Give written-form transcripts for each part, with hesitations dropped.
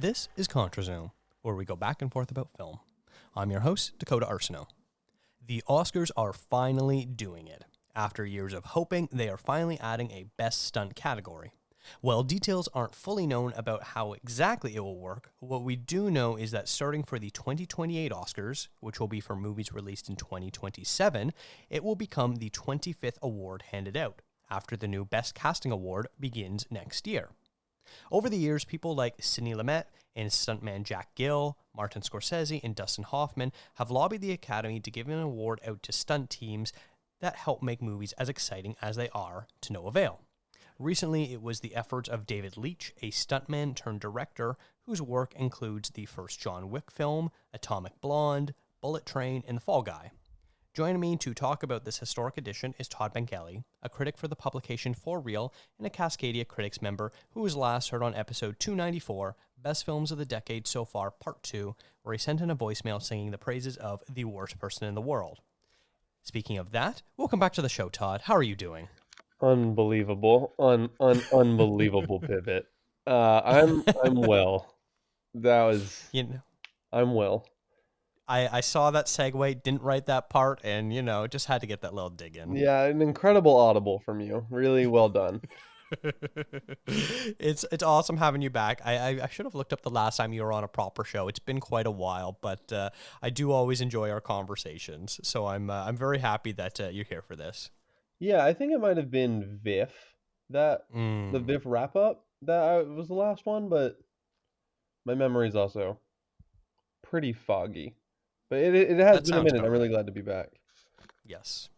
This is ContraZone, where we go back and forth about film. I'm your host, Dakota Arsenault. The Oscars are finally doing it. After years of hoping, they are finally adding a Best Stunt category. While details aren't fully known about how exactly it will work, what we do know is that starting for the 2028 Oscars, which will be for movies released in 2027, it will become the 25th award handed out, after the new Best Casting Award begins next year. Over the years, people like Sidney Lumet and stuntman Jack Gill, Martin Scorsese, and Dustin Hoffman have lobbied the Academy to give an award out to stunt teams that help make movies as exciting as they are, to no avail. Recently, it was the efforts of David Leitch, a stuntman turned director whose work includes the first John Wick film, Atomic Blonde, Bullet Train, and The Fall Guy. Joining me to talk about this historic edition is Todd Bengali, a critic for the publication For Real and a Cascadia Critics member who was last heard on episode 294, Best Films of the Decade So Far, Part 2, where he sent in a voicemail singing the praises of The Worst Person in the World. Speaking of that, welcome back to the show, Todd. How are you doing? Unbelievable, unbelievable pivot. I'm well. That was You know, I'm well. I saw that segue, didn't write that part, and, just had to get that little dig in. Yeah, an incredible audible from you. Really well done. It's awesome having you back. I should have looked up the last time you were on a proper show. It's been quite a while, but I do always enjoy our conversations. So I'm very happy that you're here for this. Yeah, I think it might have been VIF the Mm, VIF wrap up was the last one, but my memory is also pretty foggy. But it has that been a sounds minute. about I'm really right. glad to be back. Yes.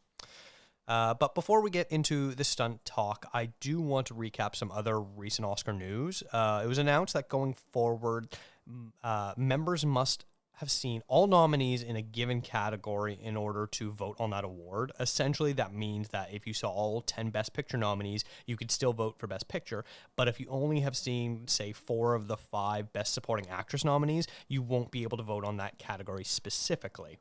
But before we get into the stunt talk, I do want to recap some other recent Oscar news. It was announced that going forward, members must have seen all nominees in a given category in order to vote on that award. Essentially, that means that if you saw all 10 Best Picture nominees, you could still vote for Best Picture. But if you only have seen, say, 4 of the 5 Best Supporting Actress nominees, you won't be able to vote on that category specifically.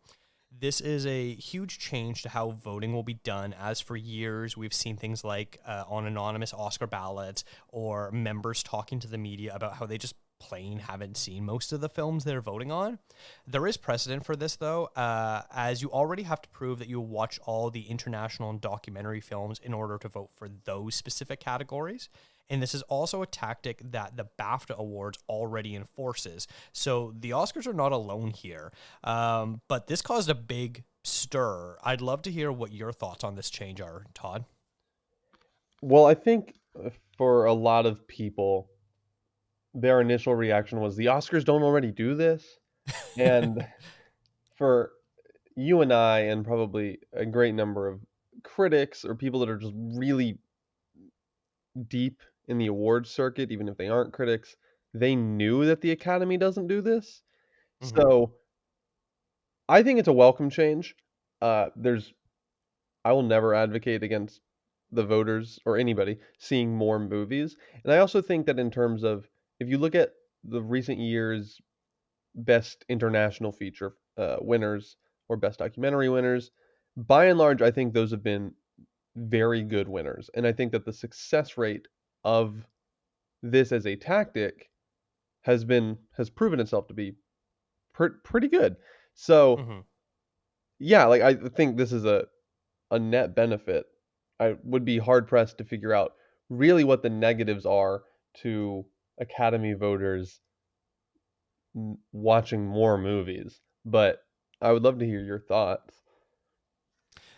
This is a huge change to how voting will be done, as for years we've seen things like on anonymous Oscar ballots or members talking to the media about how they just plain haven't seen most of the films they're voting on. There is precedent for this, though, as you already have to prove that you watch all the international and documentary films in order to vote for those specific categories. And this is also a tactic that the BAFTA Awards already enforces. So the Oscars are not alone here. But this caused a big stir. I'd love to hear what your thoughts on this change are, Todd. Well, I think for a lot of people, their initial reaction was the Oscars don't already do this. And for you and I, and probably a great number of critics or people that are just really deep in the awards circuit, even if they aren't critics, they knew that the Academy doesn't do this. Mm-hmm. So I think it's a welcome change. There's I will never advocate against the voters or anybody seeing more movies. And I also think that in terms of if you look at the recent years best international feature winners or best documentary winners, by and large, I think those have been very good winners. And I think that the success rate of this as a tactic has proven itself to be pretty good. So Mm-hmm. yeah, like I think this is a net benefit. I would be hard pressed to figure out really what the negatives are to Academy voters watching more movies, but I would love to hear your thoughts.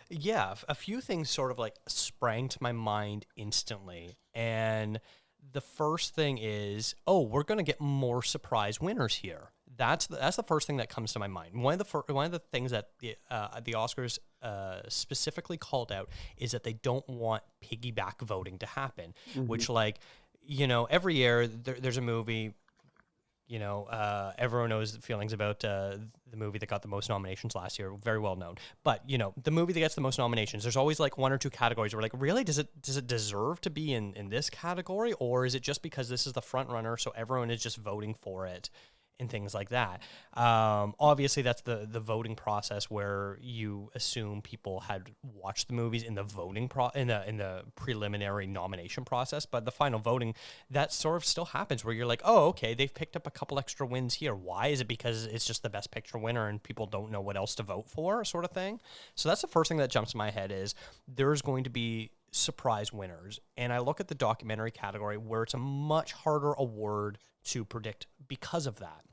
Yeah, a few things sort of like sprang to my mind instantly. And the first thing is, oh, we're going to get more surprise winners here. That's the first thing that comes to my mind. One of the things that the Oscars specifically called out is that they don't want piggyback voting to happen, Hmm. which, like, every year there's a movie. Everyone knows the feelings about the movie that got the most nominations last year, very well known. But the movie that gets the most nominations, there's always like one or two categories where, like, really, does it deserve to be in this category, or is it just because this is the front runner, so everyone is just voting for it? and things like that. Obviously, that's the voting process where you assume people had watched the movies in the in the preliminary nomination process, but the final voting, that sort of still happens where you're like, oh, okay, they've picked up a couple extra wins here. Why? Is it because it's just the best picture winner and people don't know what else to vote for, sort of thing? So that's the first thing that jumps in my head is there's going to be surprise winners. And I look at the documentary category where it's a much harder award to predict because of that.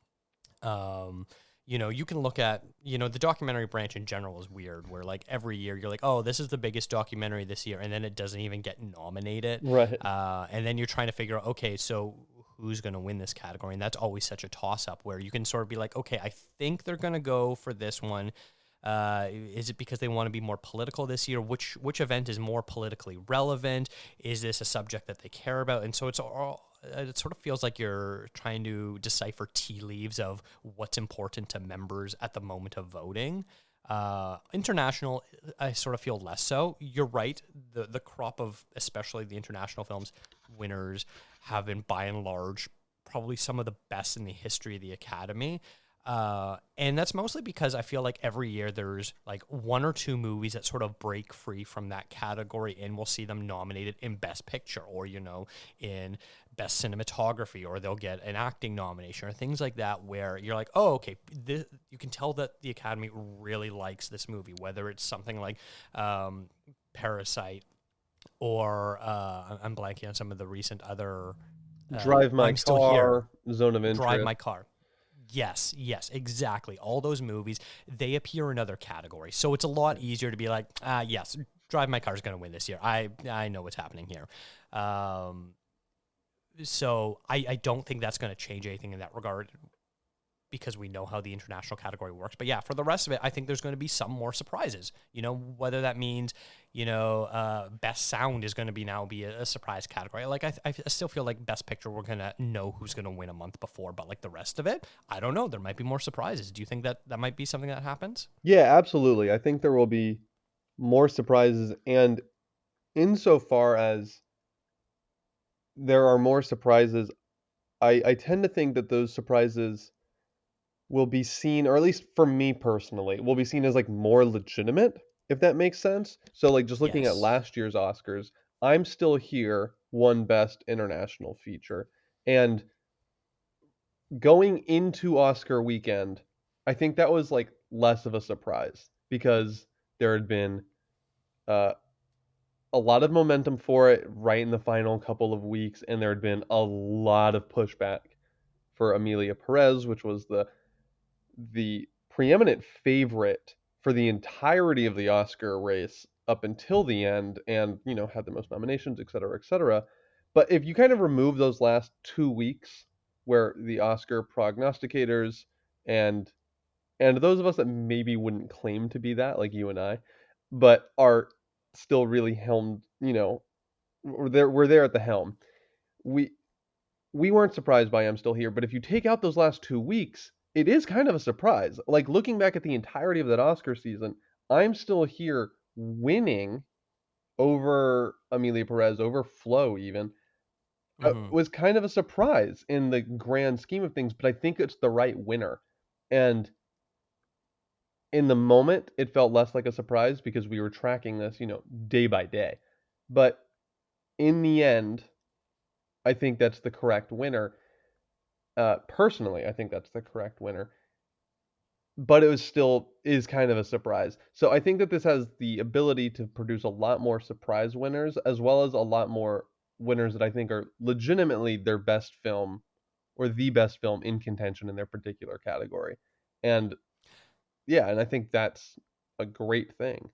You can look at, the documentary branch in general is weird where like every year you're like, oh, this is the biggest documentary this year. And then it doesn't even get nominated. Right. And then you're trying to figure out, okay, so who's going to win this category? And that's always such a toss up where you can sort of be like, okay, I think they're going to go for this one. Is it because they want to be more political this year? Which event is more politically relevant? Is this a subject that they care about? And so it sort of feels like you're trying to decipher tea leaves of what's important to members at the moment of voting. International, I sort of feel less so. You're right. The crop of especially the international films winners have been by and large probably some of the best in the history of the Academy. And that's mostly because I feel like every year there's like one or two movies that sort of break free from that category and we'll see them nominated in Best Picture or, in Best Cinematography, or they'll get an acting nomination or things like that where you're like, oh, okay, you can tell that the Academy really likes this movie, whether it's something like Parasite or I'm blanking on some of the recent other Drive My I'm Still Here, Car, Zone of Interest. Drive My Car. Yes, exactly. All those movies, they appear in other categories. So it's a lot easier to be like, yes, Drive My Car is going to win this year. I know what's happening here. So I don't think that's going to change anything in that regard because we know how the international category works. But yeah, for the rest of it, I think there's going to be some more surprises. Whether that means, best sound is going to be a surprise category. Like I still feel like best picture, we're going to know who's going to win a month before, but like the rest of it, I don't know. There might be more surprises. Do you think that might be something that happens? Yeah, absolutely. I think there will be more surprises, and insofar as there are more surprises, I tend to think that those surprises will be seen, or at least for me personally, will be seen as like more legitimate, if that makes sense. So like just looking at Yes. last year's Oscars, I'm Still Here won Best International Feature. And going into Oscar weekend, I think that was like less of a surprise because there had been uh, a lot of momentum for it right in the final couple of weeks, and there had been a lot of pushback for Amelia Perez, which was the preeminent favorite for the entirety of the Oscar race up until the end, and had the most nominations, et cetera, et cetera. But if you kind of remove those last 2 weeks, where the Oscar prognosticators and those of us that maybe wouldn't claim to be that, like you and I, but are still really helmed, we're there at the helm. We we weren't surprised by I'm Still Here, but if you take out those last 2 weeks, it is kind of a surprise. Like looking back at the entirety of that Oscar season, I'm Still Here winning over Amelia Perez, over Flo even, Mm-hmm. was kind of a surprise in the grand scheme of things, but I think it's the right winner. And in the moment, it felt less like a surprise because we were tracking this, day by day. But in the end, I think that's the correct winner. Personally, I think that's the correct winner, but it was still is kind of a surprise. So I think that this has the ability to produce a lot more surprise winners, as well as a lot more winners that I think are legitimately their best film or the best film in contention in their particular category. And yeah, and I think that's a great thing.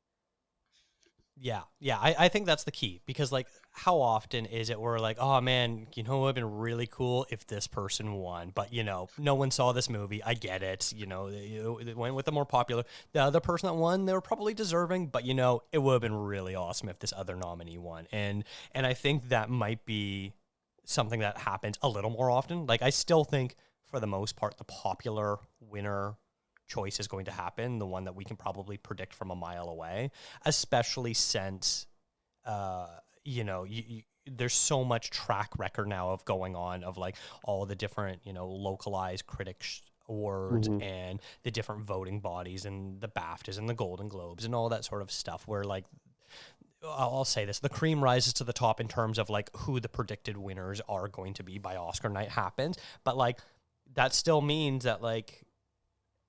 Yeah. I think that's the key because, like, how often is it where, like, oh man, it would have been really cool if this person won, but no one saw this movie. I get it. They went with the more popular. The other person that won, they were probably deserving, but it would have been really awesome if this other nominee won. And I think that might be something that happens a little more often. Like, I still think for the most part, the popular winner choice is going to happen, the one that we can probably predict from a mile away, especially since, uh, you, there's so much track record now of going on of like all the different, localized critics awards Hmm. and the different voting bodies and the BAFTAs and the Golden Globes and all that sort of stuff where like I'll say this, the cream rises to the top in terms of like who the predicted winners are going to be by Oscar night happens, but like that still means that like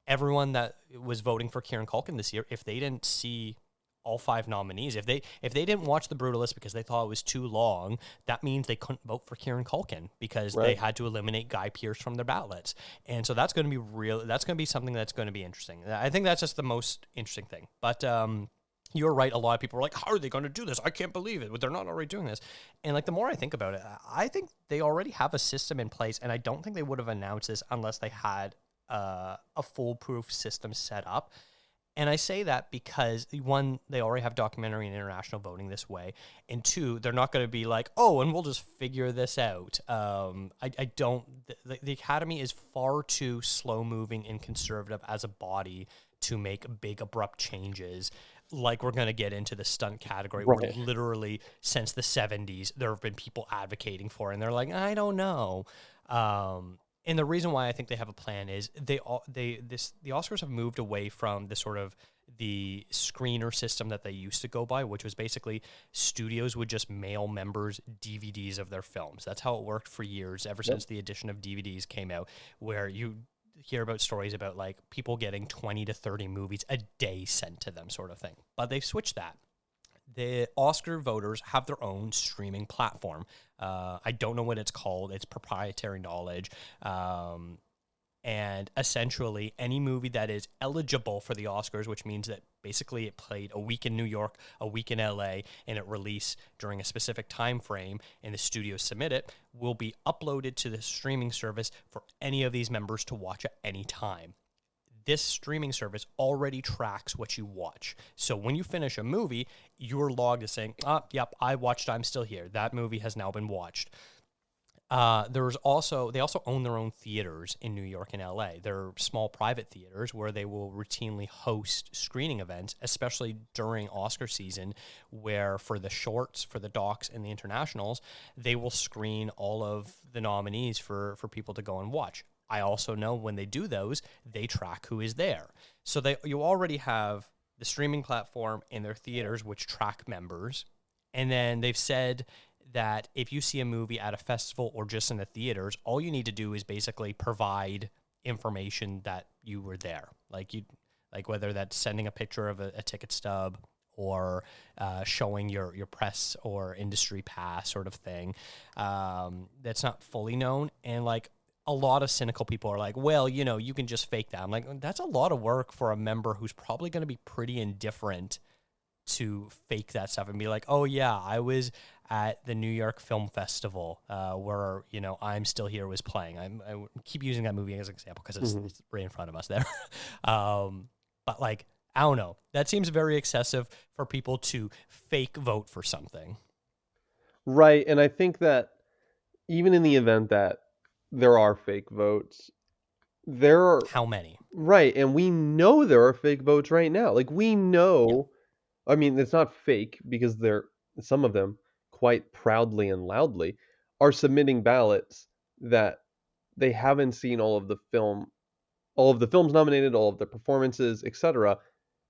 everyone that was voting for Kieran Culkin this year, if they didn't see all five nominees, if they didn't watch The Brutalist because they thought it was too long, that means they couldn't vote for Kieran Culkin because they Right. had to eliminate Guy Pearce from their ballots. And so that's going to be real. That's going to be something that's going to be interesting. I think that's just the most interesting thing. But you're right. A lot of people are like, "How are they going to do this? I can't believe it. They're not already doing this." And like the more I think about it, I think they already have a system in place, and I don't think they would have announced this unless they had a foolproof system set up. And I say that because one, they already have documentary and international voting this way, and two, they're not going to be like, oh, and we'll just figure this out. I don't. The Academy is far too slow moving and conservative as a body to make big abrupt changes. Like we're going to get into the stunt category, where Right. literally since the 70s there have been people advocating for it, and they're like, I don't know. And the reason why I think they have a plan is the Oscars have moved away from the sort of the screener system that they used to go by, which was basically studios would just mail members DVDs of their films. That's how it worked for years, ever Yep. since the addition of DVDs came out, where you hear about stories about like people getting 20 to 30 movies a day sent to them, sort of thing. But they've switched that. The Oscar voters have their own streaming platform. I don't know what it's called. It's proprietary knowledge. Um, and essentially, any movie that is eligible for the Oscars, which means that basically it played a week in New York, a week in LA, and it released during a specific time frame, and the studios submit it, will be uploaded to the streaming service for any of these members to watch at any time. This streaming service already tracks what you watch. So when you finish a movie, you're logged as saying, yep, I watched I'm Still Here. That movie has now been watched. They also own their own theaters in New York and LA. They're small private theaters where they will routinely host screening events, especially during Oscar season, where for the shorts, for the docs, and the internationals, they will screen all of the nominees for people to go and watch. I also know when they do those, they track who is there. So you already have the streaming platform in their theaters, which track members. And then they've said that if you see a movie at a festival or just in the theaters, all you need to do is basically provide information that you were there. Like whether that's sending a picture of a ticket stub or showing your press or industry pass sort of thing. That's not fully known. And like a lot of cynical people are like, well, you can just fake that. I'm like, that's a lot of work for a member who's probably going to be pretty indifferent to fake that stuff and be like, oh yeah, I was at the New York Film Festival where I'm Still Here was playing. I keep using that movie as an example because Hmm. it's right in front of us there. But like, I don't know. That seems very excessive for people to fake vote for something. Right. And I think that even in the event that there are fake votes, there are, How many? right, and we know there are fake votes right now. Like we Yeah. know, I mean, it's not fake because they're some of them quite proudly and loudly are submitting ballots that they haven't seen all of the films nominated, all of the performances, etc.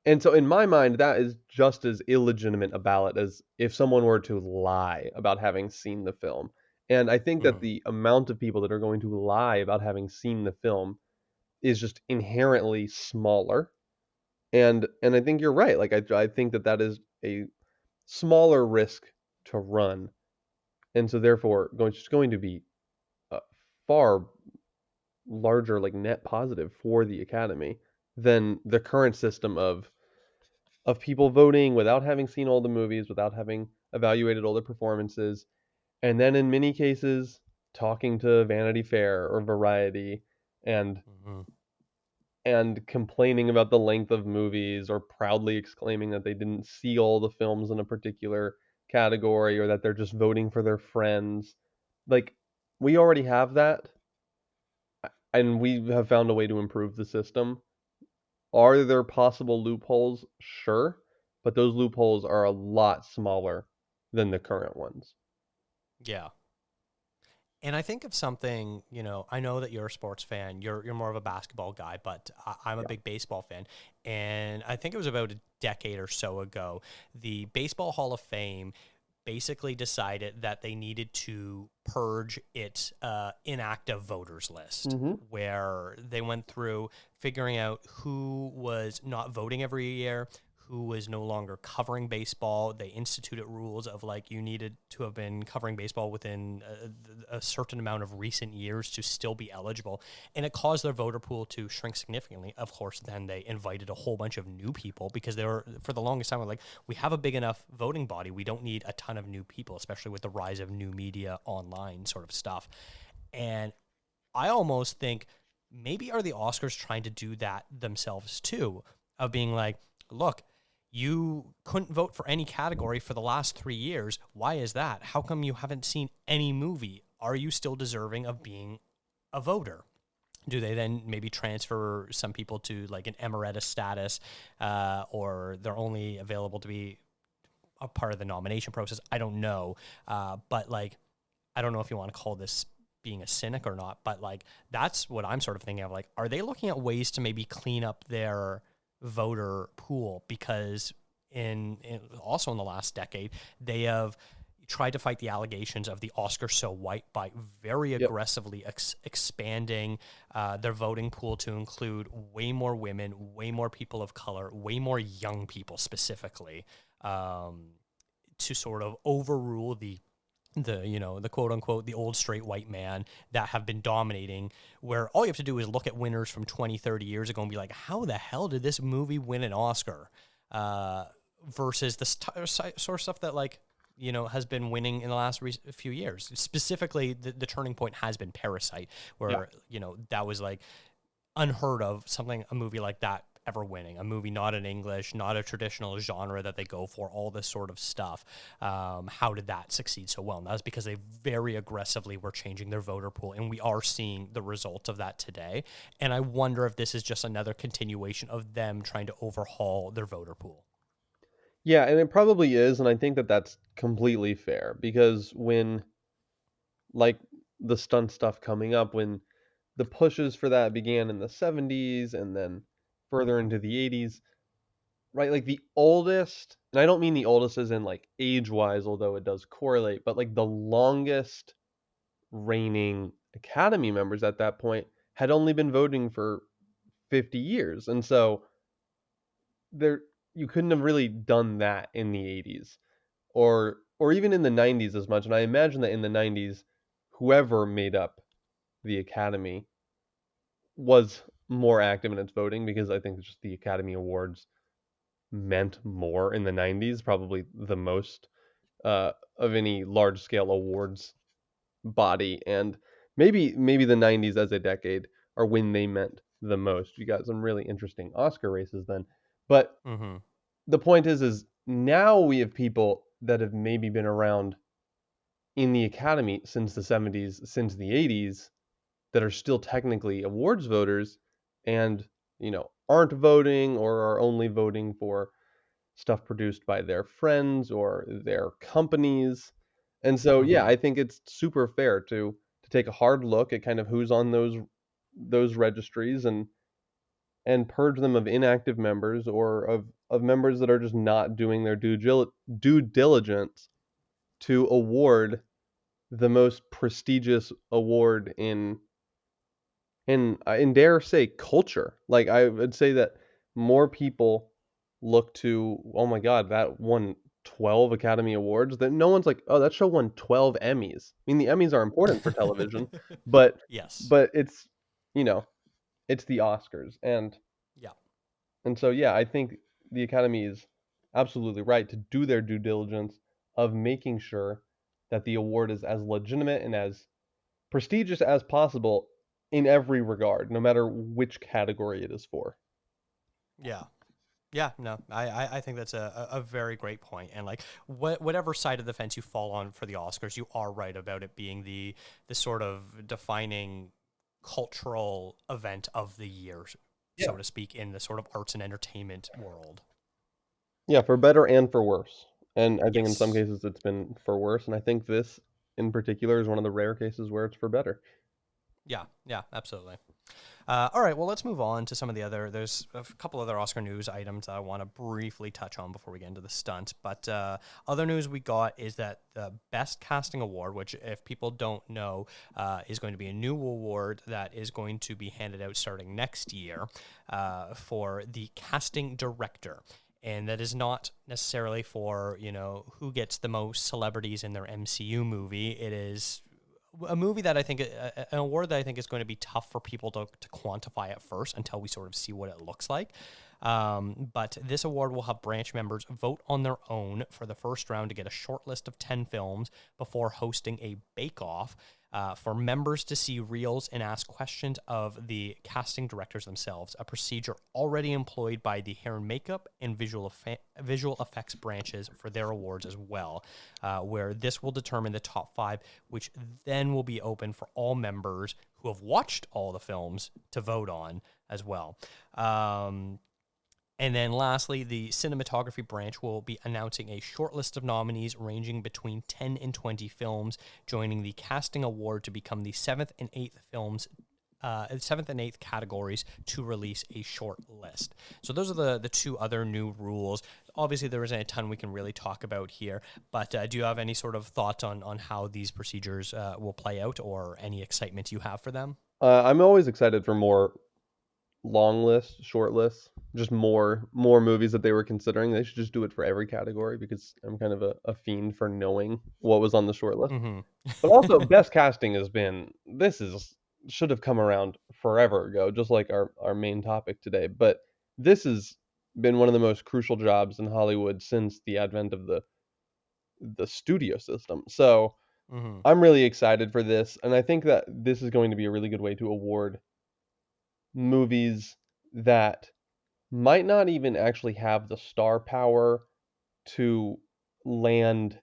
And so in my mind, that is just as illegitimate a ballot as if someone were to lie about having seen the film. And I think that Mhm. the amount of people that are going to lie about having seen the film is just inherently smaller. And I think you're right. Like I think that that is a smaller risk to run, and so therefore going to be a far larger like net positive for the academy than the current system of people voting without having seen all the movies, without having evaluated all the performances, and then in many cases talking to Vanity Fair or Variety and Mhm. complaining about the length of movies or proudly exclaiming that they didn't see all the films in a particular category or that they're just voting for their friends. Like we already have that and we have found a way to improve the system. Are there possible loopholes? Sure, but those loopholes are a lot smaller than the current ones. Yeah. And I think of something, I know that you're a sports fan. You're more of a basketball guy, but I'm a Yeah. big baseball fan. And I think it was about a decade or so ago, the Baseball Hall of Fame basically decided that they needed to purge its inactive voters list, Mm-hmm. where they went through figuring out who was not voting every year, who was no longer covering baseball. They instituted rules of like you needed to have been covering baseball within a certain amount of recent years to still be eligible. And it caused their voter pool to shrink significantly. Of course, then they invited a whole bunch of new people because they were, for the longest time, like, we have a big enough voting body. We don't need a ton of new people, especially with the rise of new media, online sort of stuff. And I almost think maybe are the Oscars trying to do that themselves too, of being like, look, you couldn't vote for any category for the last 3 years. Why is that? How come you haven't seen any movie? Are you still deserving of being a voter? Do they then maybe transfer some people to like an emeritus status, or they're only available to be a part of the nomination process? I don't know. But like, I don't know if you want to call this being a cynic or not, but like, that's what I'm sort of thinking of. Like, are they looking at ways to maybe clean up their voter pool? Because also in the last decade, they have tried to fight the allegations of the Oscar so white by very Yep. aggressively expanding their voting pool to include way more women, way more people of color, way more young people specifically, to sort of overrule the quote unquote the old straight white man that have been dominating, where all you have to do is look at winners from 20, 30 years ago and be like, how the hell did this movie win an Oscar, versus the sort of stuff that like has been winning in the last few years. Specifically, the turning point has been Parasite, Yeah. where that was like unheard of, a movie like that ever winning, a movie not in English, not a traditional genre that they go for, all this sort of stuff. How did that succeed so well? And that's because they very aggressively were changing their voter pool, and we are seeing the result of that today. And I wonder if this is just another continuation of them trying to overhaul their voter pool. Yeah, and it probably is, and I think that that's completely fair because when like the stunt stuff coming up, when the pushes for that began in the 70s and then further into the 80s, right? Like the oldest, and I don't mean the oldest as in like age-wise, although it does correlate, but like the longest reigning Academy members at that point had only been voting for 50 years. And so there you couldn't have really done that in the 80s or even in the 90s as much. And I imagine that in the 90s whoever made up the Academy was more active in its voting because I think just the Academy Awards meant more in the 90s, probably the most of any large scale awards body. And maybe the 90s as a decade are when they meant the most. You got some really interesting Oscar races then. But Mm-hmm. the point is now we have people that have maybe been around in the Academy since the 70s, since the 80s, that are still technically awards voters and, aren't voting or are only voting for stuff produced by their friends or their companies. And so yeah, Mm-hmm. I think it's super fair to take a hard look at kind of who's on those registries and purge them of inactive members or of members that are just not doing their due diligence to award the most prestigious award in dare say culture. Like I would say that more people look to, oh my God, that won 12 Academy Awards. That no one's like, oh, that show won 12 Emmys. I mean, the Emmys are important for television, but Yes. but you know it's the Oscars, Yeah. and so yeah, I think the Academy is absolutely right to do their due diligence of making sure that the award is as legitimate and as prestigious as possible in every regard, no matter which category it is for. Yeah. Yeah, no, I think that's a very great point. And like whatever side of the fence you fall on for the Oscars, you are right about it being the sort of defining cultural event of the year, so Yeah. to speak, in the sort of arts and entertainment world. Yeah, for better and for worse. And I think in some Yes. cases it's been for worse. And I think this in particular is one of the rare cases where it's for better. Yeah, absolutely. All right, well, let's move on to some of the other. There's a couple other Oscar news items that I want to briefly touch on before we get into the stunt. But other news we got is that the Best Casting Award, which, if people don't know, is going to be a new award that is going to be handed out starting next year for the casting director. And that is not necessarily for, who gets the most celebrities in their MCU movie. It is a movie that I think, an award that I think is going to be tough for people to quantify at first until we sort of see what it looks like. But this award will have branch members vote on their own for the first round to get a short list of 10 films before hosting a bake-off for members to see reels and ask questions of the casting directors themselves, a procedure already employed by the hair and makeup and visual effects branches for their awards as well, where this will determine the top 5, which then will be open for all members who have watched all the films to vote on as well. And then lastly, the cinematography branch will be announcing a short list of nominees ranging between 10 and 20 films, joining the casting award to become the 7th and 8th categories to release a short list. So those are the two other new rules. Obviously, there isn't a ton we can really talk about here, but do you have any sort of thoughts on how these procedures will play out, or any excitement you have for them? I'm always excited for more long lists, short lists, just more movies that they were considering. They should just do it for every category because I'm kind of a fiend for knowing what was on the short list. Mm-hmm. But also, best casting has been this is should have come around forever ago, just like our main topic today. But this has been one of the most crucial jobs in Hollywood since the advent of the studio system. So Mm-hmm. I'm really excited for this, and I think that this is going to be a really good way to award movies that might not even actually have the star power to land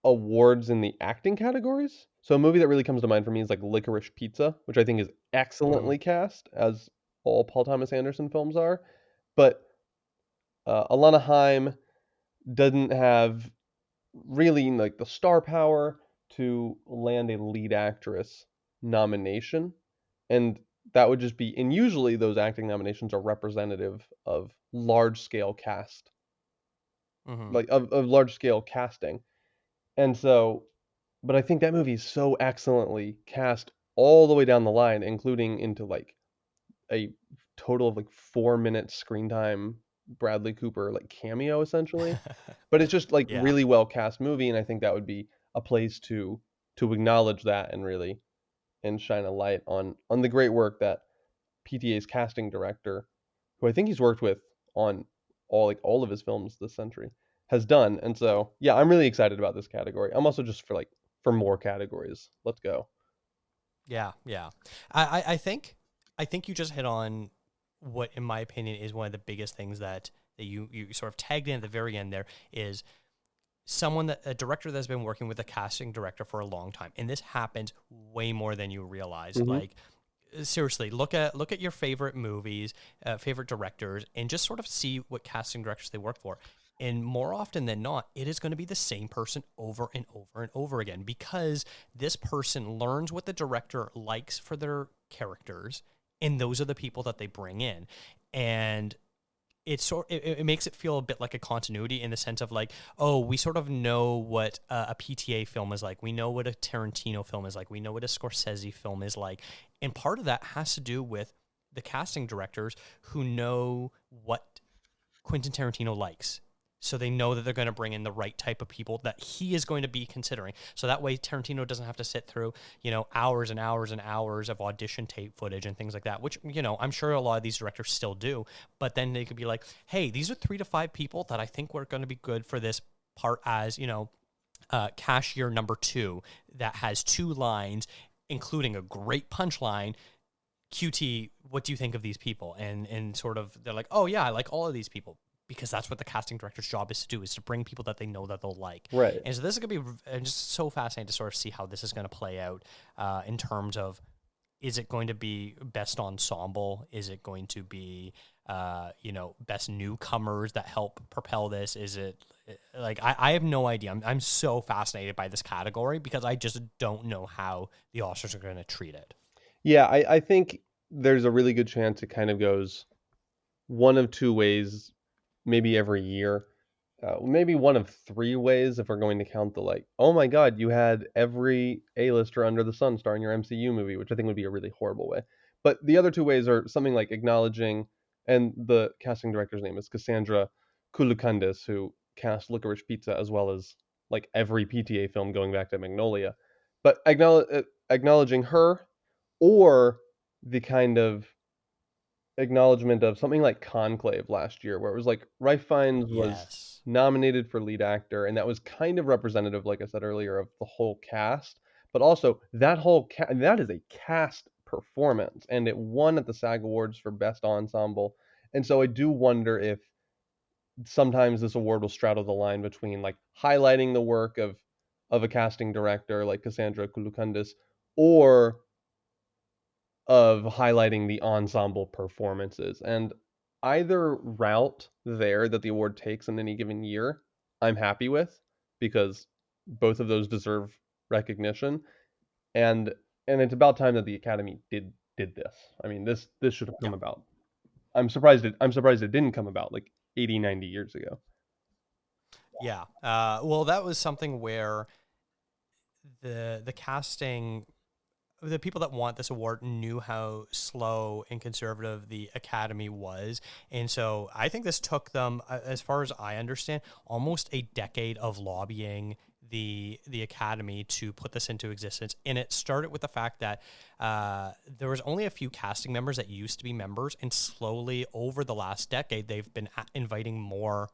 awards in the acting categories. So a movie that really comes to mind for me is like Licorice Pizza, which I think is Mm-hmm. excellently cast, as all Paul Thomas Anderson films are. But Alana Haim doesn't have really like the star power to land a lead actress nomination, and that would just be, and usually those acting nominations are representative of large scale cast, Mm-hmm. like of large scale casting. And so, but I think that movie is so excellently cast all the way down the line, including into like a total of like 4 minute screen time Bradley Cooper like cameo essentially. But it's just like Yeah. really well cast movie, and I think that would be a place to acknowledge that and really and shine a light on the great work that PTA's casting director, who I think he's worked with on all of his films this century, has done. And so yeah, I'm really excited about this category. I'm also just for more categories. Let's go. Yeah. I think you just hit on what, in my opinion, is one of the biggest things that you sort of tagged in at the very end. There is a director that's been working with a casting director for a long time, and this happens way more than you realize. Hmm. Like, seriously, look at your favorite movies, favorite directors, and just sort of see what casting directors they work for. And more often than not, it is going to be the same person over and over and over again, because this person learns what the director likes for their characters, and those are the people that they bring in. And it makes it feel a bit like a continuity, in the sense of like, oh, we sort of know what a PTA film is like. We know what a Tarantino film is like. We know what a Scorsese film is like. And part of that has to do with the casting directors who know what Quentin Tarantino likes. So they know that they're going to bring in the right type of people that he is going to be considering. So that way Tarantino doesn't have to sit through, hours and hours and hours of audition tape footage and things like that, which, I'm sure a lot of these directors still do. But then they could be like, hey, these are 3 to 5 people that I think we're going to be good for this part, as, cashier number 2 that has 2 lines, including a great punchline. QT, what do you think of these people? And sort of, they're like, oh yeah, I like all of these people, because that's what the casting director's job is to do, is to bring people that they know that they'll like. Right. And so this is going to be just so fascinating to sort of see how this is going to play out in terms of, is it going to be best ensemble? Is it going to be, best newcomers that help propel this? Is it, Like, I have no idea. I'm so fascinated by this category because I just don't know how the Oscars are going to treat it. Yeah, I think there's a really good chance it kind of goes one of two ways, maybe every year. Maybe one of three ways if we're going to count the like, oh my God, you had every A-lister under the sun star in your MCU movie, which I think would be a really horrible way. But the other two ways are something like acknowledging, and the casting director's name is Cassandra Koulakandis, who cast Licorice Pizza as well as like every PTA film going back to Magnolia. But acknowledging her, or the kind of acknowledgement of something like Conclave last year, where it was like Ralph Fiennes was Yes. nominated for lead actor, and that was kind of representative, like I said earlier, of the whole cast. But also that that is a cast performance, and it won at the SAG Awards for Best Ensemble. And so I do wonder if sometimes this award will straddle the line between like highlighting the work of a casting director like Cassandra Koulakandis, or of highlighting the ensemble performances. And either route there that the award takes in any given year, I'm happy with, because both of those deserve recognition. And it's about time that the Academy did this. I mean, this should have Yeah. come about. I'm surprised it didn't come about like 80, 90 years ago. Yeah. Well, that was something where the casting, the people that want this award knew how slow and conservative the Academy was. And so I think this took them, as far as I understand, almost a decade of lobbying the Academy to put this into existence. And it started with the fact that there was only a few casting members that used to be members, and slowly over the last decade, they've been inviting more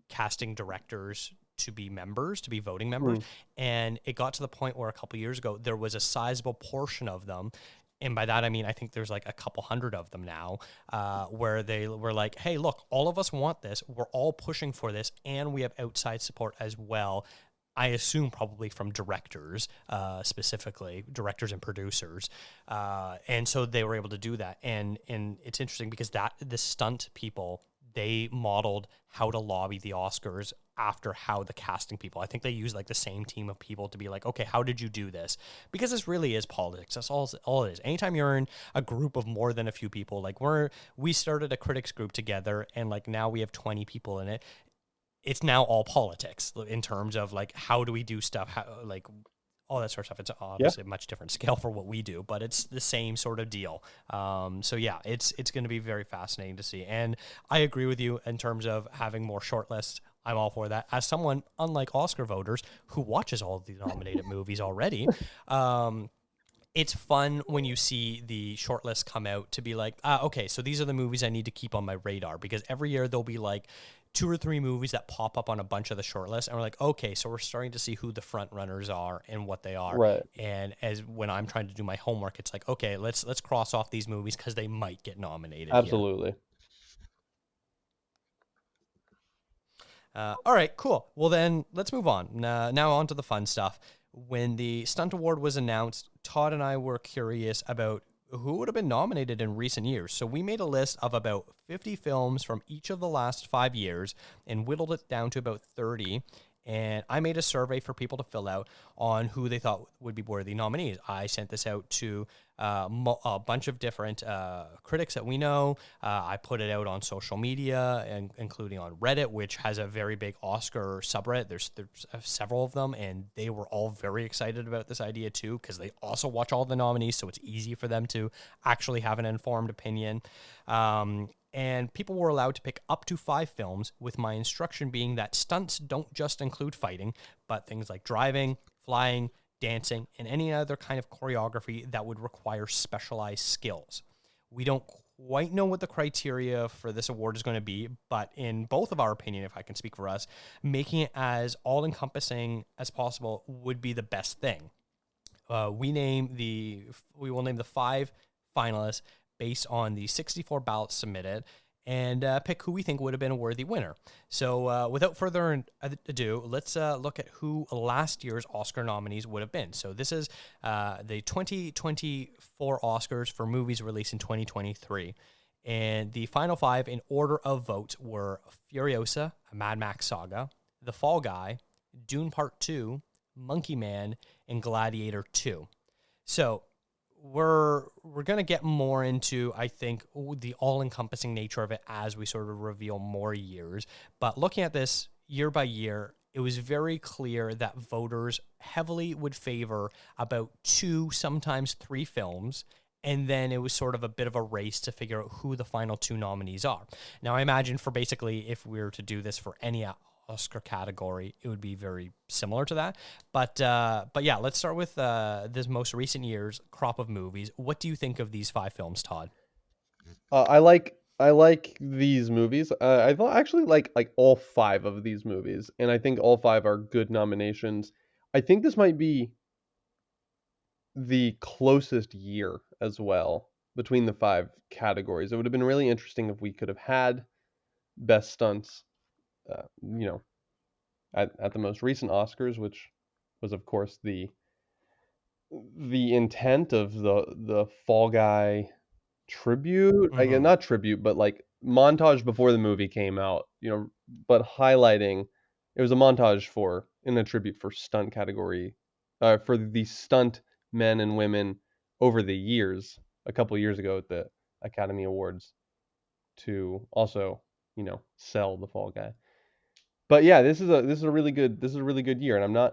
casting directors to be members, to be voting members. Hmm. And it got to the point where a couple years ago, there was a sizable portion of them. And by that, I mean, I think there's like a couple hundred of them now, where they were like, hey, look, all of us want this. We're all pushing for this. And we have outside support as well. I assume probably from directors, specifically directors and producers. And so they were able to do that. And it's interesting because the stunt people, they modeled how to lobby the Oscars after how the casting people. I think they used like the same team of people to be like, okay, how did you do this? Because this really is politics. That's all it is. Anytime you're in a group of more than a few people, like we started a critics group together, and like now we have 20 people in it. It's now all politics in terms of like, how do we do stuff? How, like, all that sort of stuff. It's Yeah. obviously a much different scale for what we do, but it's the same sort of deal. So yeah, it's going to be very fascinating to see. And I agree with you in terms of having more shortlists. I'm all for that. As someone, unlike Oscar voters, who watches all of the nominated movies already, it's fun when you see the shortlist come out to be like, okay, so these are the movies I need to keep on my radar, because every year there'll be like 2 or 3 movies that pop up on a bunch of the shortlists, and we're like, okay, so we're starting to see who the front runners are and what they are. Right. And as when I'm trying to do my homework, it's like, okay, let's cross off these movies because they might get nominated here. Absolutely. All right, cool. Well, then let's move on. Now on to the fun stuff. When the Stunt Award was announced, Todd and I were curious about who would have been nominated in recent years. So we made a list of about 50 films from each of the last 5 years and whittled it down to about 30. And I made a survey for people to fill out on who they thought would be worthy nominees. I sent this out to a bunch of different critics that we know. I put it out on social media, and including on Reddit, which has a very big Oscar subreddit. There's several of them, and they were all very excited about this idea too, because they also watch all the nominees, so it's easy for them to actually have an informed opinion. And people were allowed to pick up to 5 films, with my instruction being that stunts don't just include fighting, but things like driving, flying, dancing, and any other kind of choreography that would require specialized skills. We don't quite know what the criteria for this award is going to be, but in both of our opinion, if I can speak for us, making it as all-encompassing as possible would be the best thing. We will name the 5 finalists based on the 64 ballots submitted, and pick who we think would have been a worthy winner. So without further ado, let's look at who last year's Oscar nominees would have been. So this is the 2024 Oscars for movies released in 2023. And the final 5 in order of votes were Furiosa, a Mad Max Saga, The Fall Guy, Dune Part 2, Monkey Man, and Gladiator 2. So we're gonna get more into, I think, the all-encompassing nature of it as we sort of reveal more years. But looking at this year by year, it was very clear that voters heavily would favor about two, sometimes three films. And then it was sort of a bit of a race to figure out who the final two nominees are. Now, I imagine for basically, if we were to do this for any Oscar category, it would be very similar to that. But yeah, let's start with this most recent year's crop of movies. What do you think of these five films, Todd? I like these movies. Actually like all five of these movies, and I think all five are good nominations. I think this might be the closest year as well between the five categories. It would have been really interesting if we could have had best stunts, you know, at the most recent Oscars, which was of course the intent of the Fall Guy tribute. I guess Mm-hmm. not tribute, but like montage before the movie came out, but highlighting it was a montage for in a tribute for stunt category, for the stunt men and women over the years, a couple years ago at the Academy Awards to also, sell the Fall Guy. But yeah, this is a really good year, and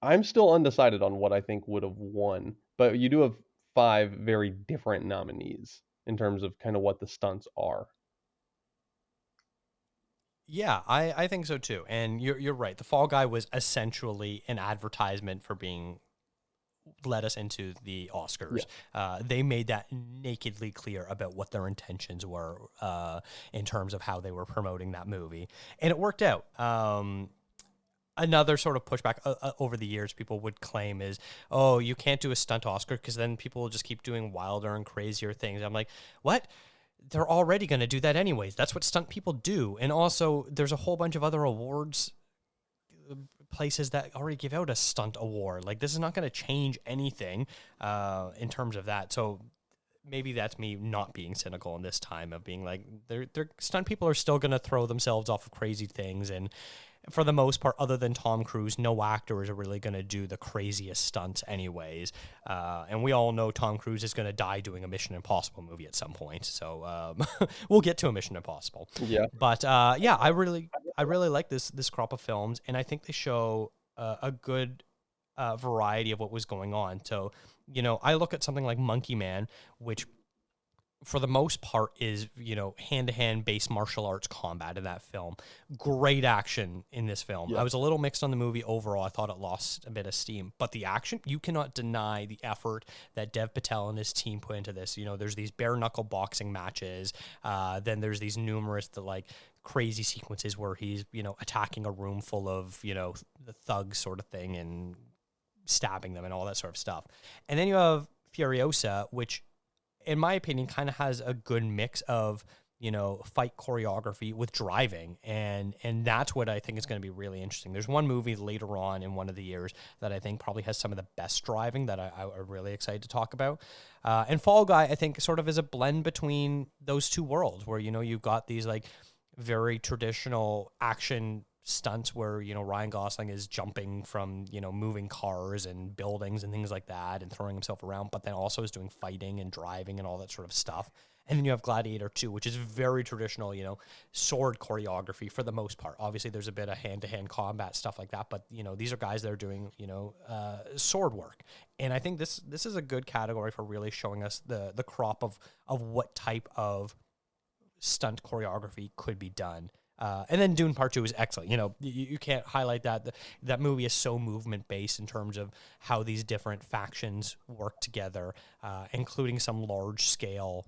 I'm still undecided on what I think would have won, but you do have five very different nominees in terms of kind of what the stunts are. Yeah, I think so too. And you're right. The Fall Guy was essentially an advertisement for being led us into the Yeah. Oscars. They made that nakedly clear about what their intentions were in terms of how they were promoting that movie, and it worked out. Another sort of pushback over the years people would claim is, oh, you can't do a stunt Oscar because then people will just keep doing wilder and crazier things. I'm like, what? They're already going to do that anyways. That's what stunt people do. And also, there's a whole bunch of other awards places that already give out a stunt award. Like, this is not going to change anything in terms of that. So maybe that's me not being cynical in this time of being like, they're stunt people are still going to throw themselves off of crazy things. And for the most part, other than Tom Cruise, no actor is really going to do the craziest stunts, anyways. And we all know Tom Cruise is going to die doing a Mission Impossible movie at some point. So we'll get to a Mission Impossible. Yeah. But yeah, I really like this crop of films, and I think they show a good variety of what was going on. So I look at something like Monkey Man, which for the most part is hand-to-hand based martial arts combat in that film. Great action in this film. I Yeah. was a little mixed on the movie overall. I thought it lost a bit of steam, but the action, you cannot deny the effort that Dev Patel and his team put into this. There's these bare knuckle boxing matches, then there's these numerous crazy sequences where he's attacking a room full of the thugs sort of thing and stabbing them and all that sort of stuff. And then you have Furiosa, which in my opinion, kind of has a good mix of fight choreography with driving, and that's what I think is going to be really interesting. There's one movie later on in one of the years that I think probably has some of the best driving that I'm really excited to talk about. And Fall Guy, I think, sort of is a blend between those two worlds, where you've got these like very traditional action stunts where Ryan Gosling is jumping from moving cars and buildings and things like that and throwing himself around, but then also is doing fighting and driving and all that sort of stuff. And then you have Gladiator 2, which is very traditional, sword choreography for the most part. Obviously, there's a bit of hand-to-hand combat stuff like that, but these are guys that are doing sword work. And I think this is a good category for really showing us the crop of what type of stunt choreography could be done. And then Dune Part 2 is excellent. You can't highlight that. That movie is so movement based in terms of how these different factions work together, including some large scale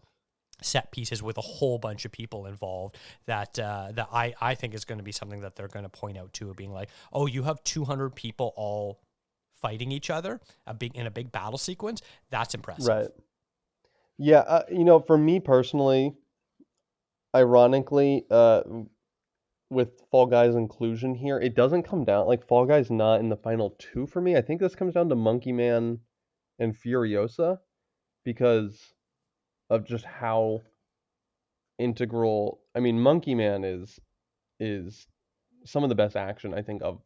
set pieces with a whole bunch of people involved that I think is going to be something that they're going to point out to, being like, oh, you have 200 people all fighting each other in a big battle sequence. That's impressive. Right. Yeah. For me personally, ironically, with Fall Guys inclusion here, it doesn't come down like Fall Guys not in the final two for me. I think this comes down to Monkey Man and Furiosa because of just how integral. I mean, Monkey Man is some of the best action I think of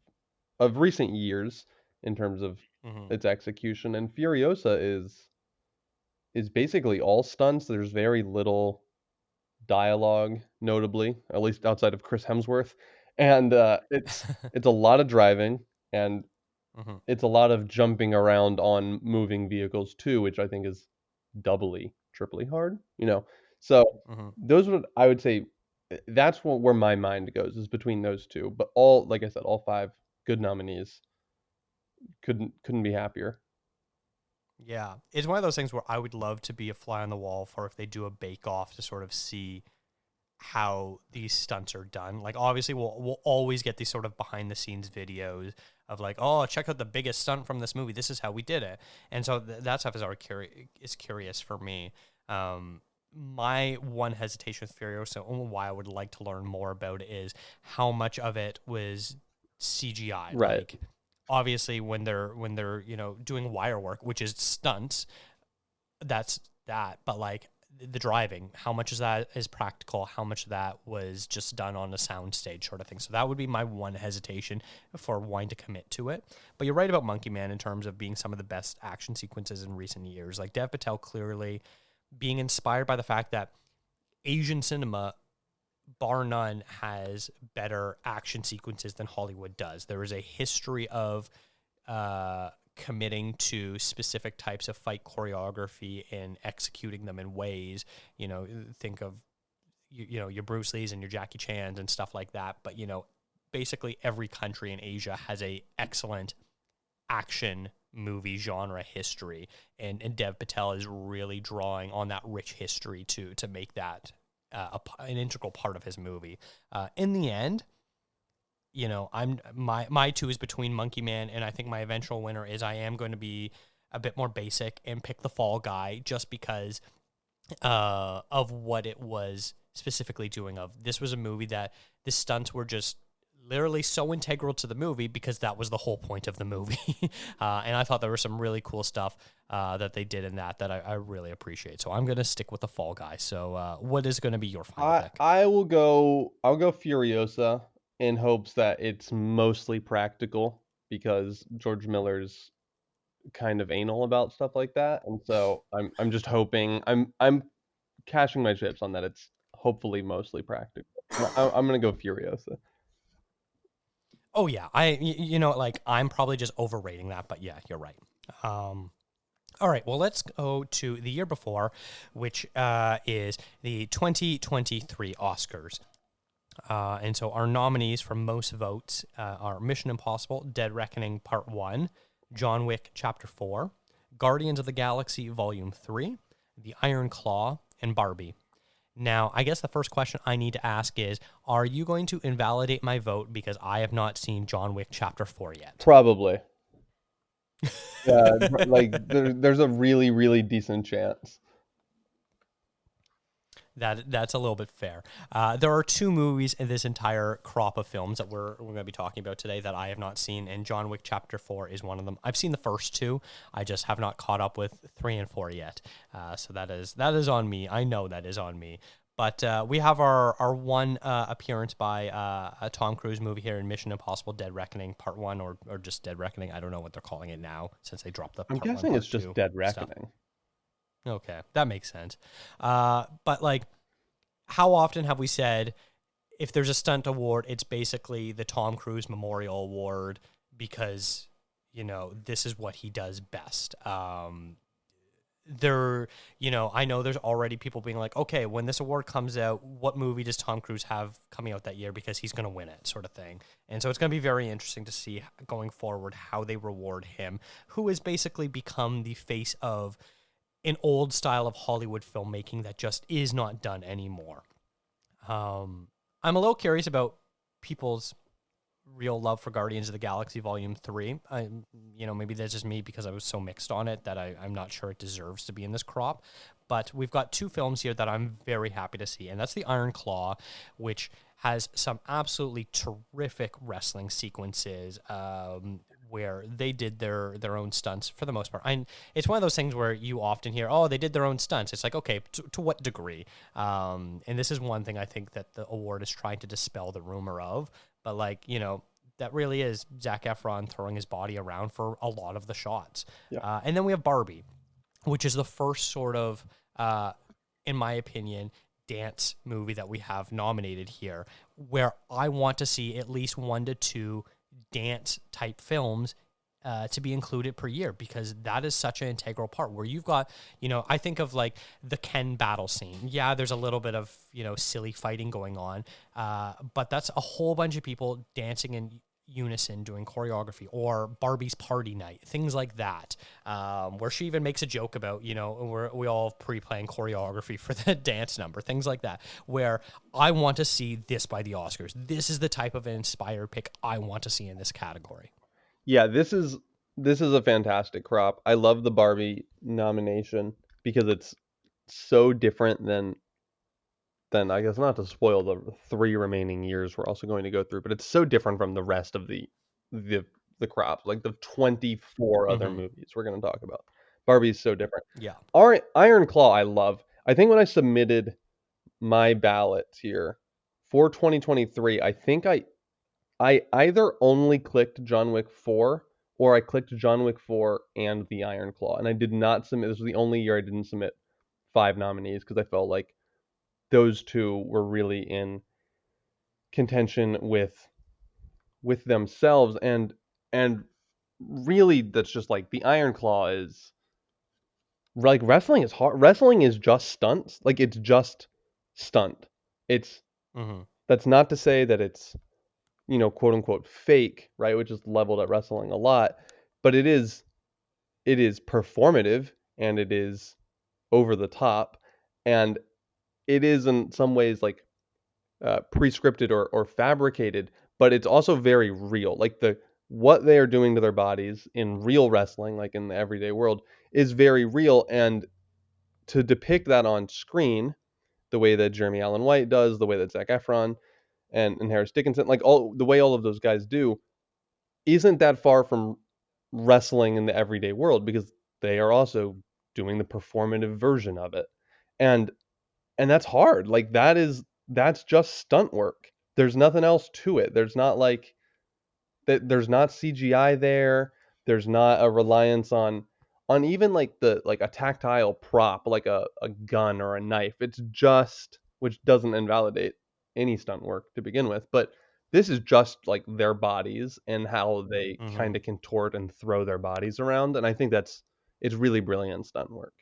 recent years in terms of Hmm. its execution. And Furiosa is basically all stunts. There's very little dialogue, notably, at least outside of Chris Hemsworth, and it's a lot of driving, and Hmm. it's a lot of jumping around on moving vehicles too, which I think is doubly, triply hard, you know. So Hmm. those would I would say that's where my mind goes is between those two. But all, like I said, all five good nominees. Couldn't be happier. Yeah, it's one of those things where I would love to be a fly on the wall for if they do a bake off to sort of see how these stunts are done. Like obviously we'll always get these sort of behind the scenes videos of like, oh, check out the biggest stunt from this movie. This is how we did it. And so that stuff is already curious for me. My one hesitation with Furiosa, and why I would like to learn more about it, is how much of it was CGI. Right. Like obviously when they're doing wire work, which is stunts, that's that. But like the driving, how much of that is practical, how much of that was just done on a soundstage sort of thing. So that would be my one hesitation for wanting to commit to it. But you're right about Monkey Man in terms of being some of the best action sequences in recent years. Like Dev Patel clearly being inspired by the fact that Asian cinema, bar none, has better action sequences than Hollywood does. There is a history of committing to specific types of fight choreography and executing them in ways, think of, your Bruce Lees and your Jackie Chans and stuff like that. But, basically every country in Asia has a excellent action movie genre history. And Dev Patel is really drawing on that rich history to make that an integral part of his movie. In the end, I'm my two is between Monkey Man, and I think my eventual winner is I am going to be a bit more basic and pick the Fall Guy just because of what it was specifically doing. Of this was a movie that the stunts were just literally so integral to the movie because that was the whole point of the movie. And I thought there was some really cool stuff that they did in that I really appreciate. So I'm going to stick with the Fall Guy. So what is going to be your final pick? I'll go Furiosa in hopes that it's mostly practical because George Miller's kind of anal about stuff like that, and so I'm just hoping I'm cashing my chips on that it's hopefully mostly practical. I'm gonna go Furiosa. Oh yeah, like I'm probably just overrating that, but yeah, you're right. Um, all right, well, let's go to the year before, which is the 2023 Oscars. And so our nominees for most votes are Mission Impossible, Dead Reckoning Part 1, John Wick Chapter 4, Guardians of the Galaxy Volume 3, The Iron Claw, and Barbie. Now, I guess the first question I need to ask is, are you going to invalidate my vote because I have not seen John Wick Chapter 4 yet? Probably. Yeah, like there's a really really decent chance. That's a little bit fair. There are two movies in this entire crop of films that we're going to be talking about today that I have not seen, and John Wick Chapter 4 is one of them. I've seen the first two. I just have not caught up with 3 and 4 yet. So that is on me. I know that is on me. But we have our one appearance by a Tom Cruise movie here in Mission Impossible Dead Reckoning Part 1, or just Dead Reckoning. I don't know what they're calling it now since they dropped the I'm Part 1, guessing it's Part just 2 Dead stuff. Reckoning. Okay, that makes sense. But like, how often have we said if there's a stunt award, it's basically the Tom Cruise Memorial Award because this is what he does best. I know there's already people being like, okay, when this award comes out, what movie does Tom Cruise have coming out that year because he's going to win it, sort of thing. And so it's going to be very interesting to see going forward how they reward him, who has basically become the face of an old style of Hollywood filmmaking that just is not done anymore. I'm a little curious about people's real love for Guardians of the Galaxy Volume 3. Maybe that's just me because I was so mixed on it that I'm not sure it deserves to be in this crop. But we've got two films here that I'm very happy to see, and that's The Iron Claw, which has some absolutely terrific wrestling sequences where they did their own stunts for the most part. It's one of those things where you often hear, oh, they did their own stunts. It's like, okay, to what degree? And this is one thing I think that the award is trying to dispel the rumor of, but like, that really is Zac Efron throwing his body around for a lot of the shots. Yeah. And then we have Barbie, which is the first sort of, in my opinion, dance movie that we have nominated here, where I want to see at least 1 to 2 dance type films to be included per year, because that is such an integral part where you've got, I think of like the Ken battle scene. Yeah, there's a little bit of, silly fighting going on, but that's a whole bunch of people dancing in unison doing choreography, or Barbie's party night, things like that, where she even makes a joke about, we all pre-plan choreography for the dance number, things like that, where I want to see this by the Oscars. This is the type of inspired pick I want to see in this category. Yeah, this is a fantastic crop. I love the Barbie nomination because it's so different than I guess, not to spoil the 3 remaining years we're also going to go through, but it's so different from the rest of the the crop, like the 24 other Mm-hmm. movies we're going to talk about. Barbie's so different. Yeah. Iron Claw I love. I think when I submitted my ballots here for 2023, I think I either only clicked John Wick 4 or I clicked John Wick 4 and the Iron Claw. And I did not submit. This was the only year I didn't submit 5 nominees because I felt like those two were really in contention with themselves, and really that's just like the Iron Claw is like wrestling is hard. Wrestling is just stunts. Like it's just stunt. It's Mm-hmm. That's not to say that it's quote unquote fake, right? Which is leveled at wrestling a lot, but it is performative and it is over the top, and it is in some ways like pre-scripted or fabricated, but it's also very real. Like what they are doing to their bodies in real wrestling, like in the everyday world, is very real, and to depict that on screen, the way that Jeremy Allen White does, the way that Zac Efron and Harris Dickinson, like all the way all of those guys do, isn't that far from wrestling in the everyday world because they are also doing the performative version of it. And that's hard. Like that's just stunt work. There's nothing else to it. There's not like that there's not CGI there. There's not a reliance on even like the like a tactile prop like a gun or a knife. It's just, which doesn't invalidate any stunt work to begin with, but this is just like their bodies and how they Mm-hmm. kind of contort and throw their bodies around, and I think it's really brilliant stunt work.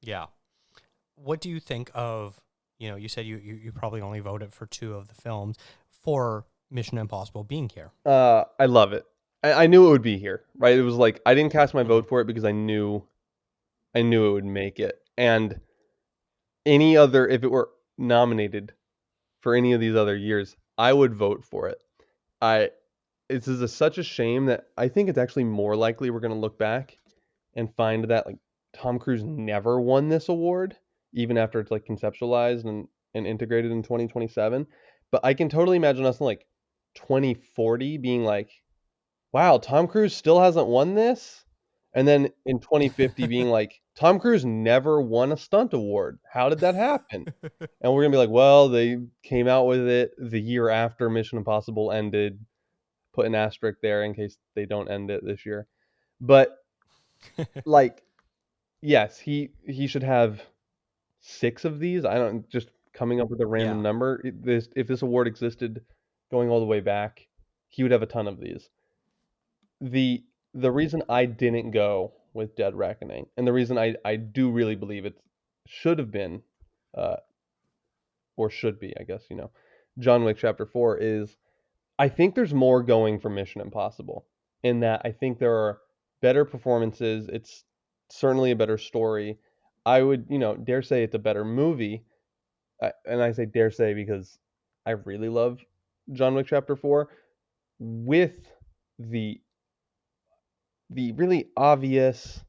Yeah. What do you think of, you said you probably only voted for 2 of the films for Mission Impossible being here. I love it. I knew it would be here, right? It was like I didn't cast my Mm-hmm. vote for it because I knew it would make it. And any other, if it were nominated for any of these other years, I would vote for it. I This is such a shame that I think it's actually more likely we're going to look back and find that like Tom Cruise never won this award, even after it's like conceptualized and integrated in 2027. But I can totally imagine us in like 2040 being like, wow, Tom Cruise still hasn't won this. And then in 2050 being like, Tom Cruise never won a stunt award. How did that happen? And we're going to be like, well, they came out with it the year after Mission Impossible ended. Put an asterisk there in case they don't end it this year. But like, yes, he should have 6 of these. I don't, just coming up with a random Yeah. number. If this award existed going all the way back, he would have a ton of these. The reason I didn't go with Dead Reckoning, and the reason I do really believe it should have been, uh, or should be, I guess, John Wick Chapter 4, is I think there's more going for Mission Impossible in that I think there are better performances. It's certainly a better story. I would, dare say it's a better movie. And I say dare say because I really love John Wick Chapter 4, with the really obvious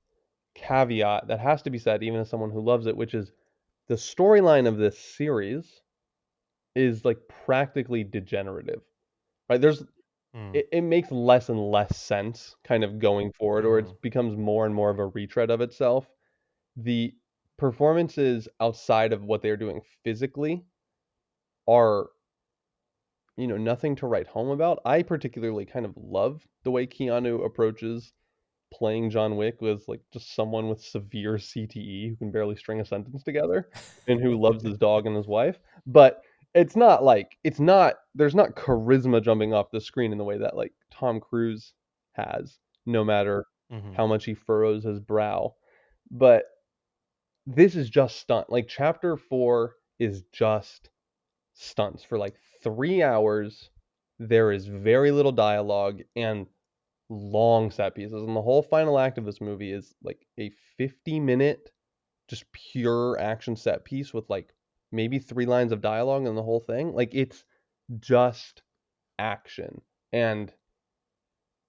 caveat that has to be said even as someone who loves it, which is the storyline of this series is like practically degenerative, right? Mm. It makes less and less sense kind of going forward, or Mm-hmm. it becomes more and more of a retread of itself. The performances outside of what they're doing physically are nothing to write home about. I particularly kind of love the way Keanu approaches playing John Wick was like just someone with severe CTE who can barely string a sentence together and who loves his dog and his wife. But there's not charisma jumping off the screen in the way that like Tom Cruise has, no matter Hmm. how much he furrows his brow. But this is just stunt. Like chapter 4 is just stunts for like 3 hours. There is very little dialogue and long set pieces, and the whole final act of this movie is like a 50-minute just pure action set piece with like maybe 3 lines of dialogue in the whole thing. Like it's just action. And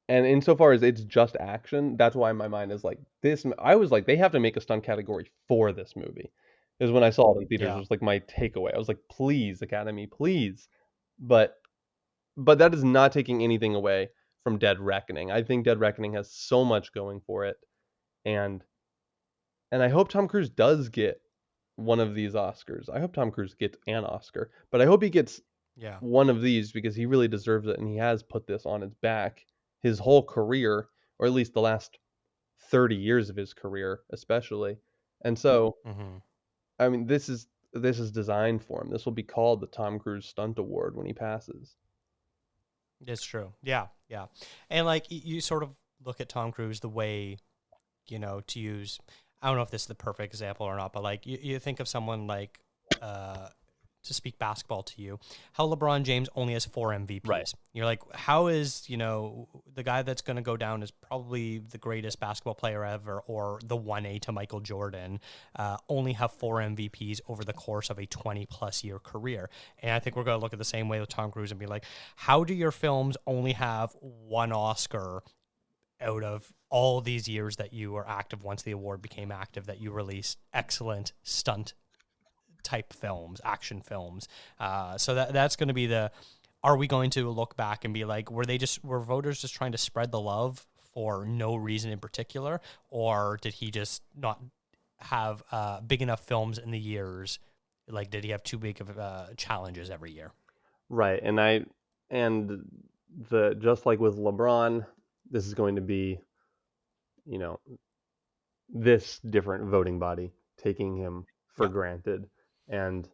insofar as it's just action, that's why my mind is like this. I was like, they have to make a stunt category for this movie. Is when I saw it in theaters, it Yeah. was like my takeaway. I was like, please, Academy, please. But that is not taking anything away from Dead Reckoning. I think Dead Reckoning has so much going for it, and I hope Tom Cruise does get one of these Oscars. I hope Tom Cruise gets an Oscar, but I hope he gets Yeah. one of these because he really deserves it, and he has put this on his back his whole career, or at least the last 30 years of his career, especially. And so, Hmm. I mean, this is designed for him. This will be called the Tom Cruise Stunt Award when he passes. It's true. Yeah. Yeah. And like you sort of look at Tom Cruise the way, to use, I don't know if this is the perfect example or not, but like you think of someone like, uh, to speak basketball to you, how LeBron James only has 4 Right. MVPs. You're like, how is, the guy that's going to go down as probably the greatest basketball player ever, or the 1A to Michael Jordan, only have 4 MVPs over the course of a 20-plus-year career. And I think we're going to look at the same way with Tom Cruise and be like, how do your films only have one Oscar out of all these years that you were active once the award became active, that you released excellent stunt type films, action films. So that's going to be the. Are we going to look back and be like, were voters just trying to spread the love for no reason in particular, or did he just not have big enough films in the years? Like, did he have too big of challenges every year? Right. And the just like with LeBron, this is going to be, you know, this different voting body taking him for Yeah. granted. And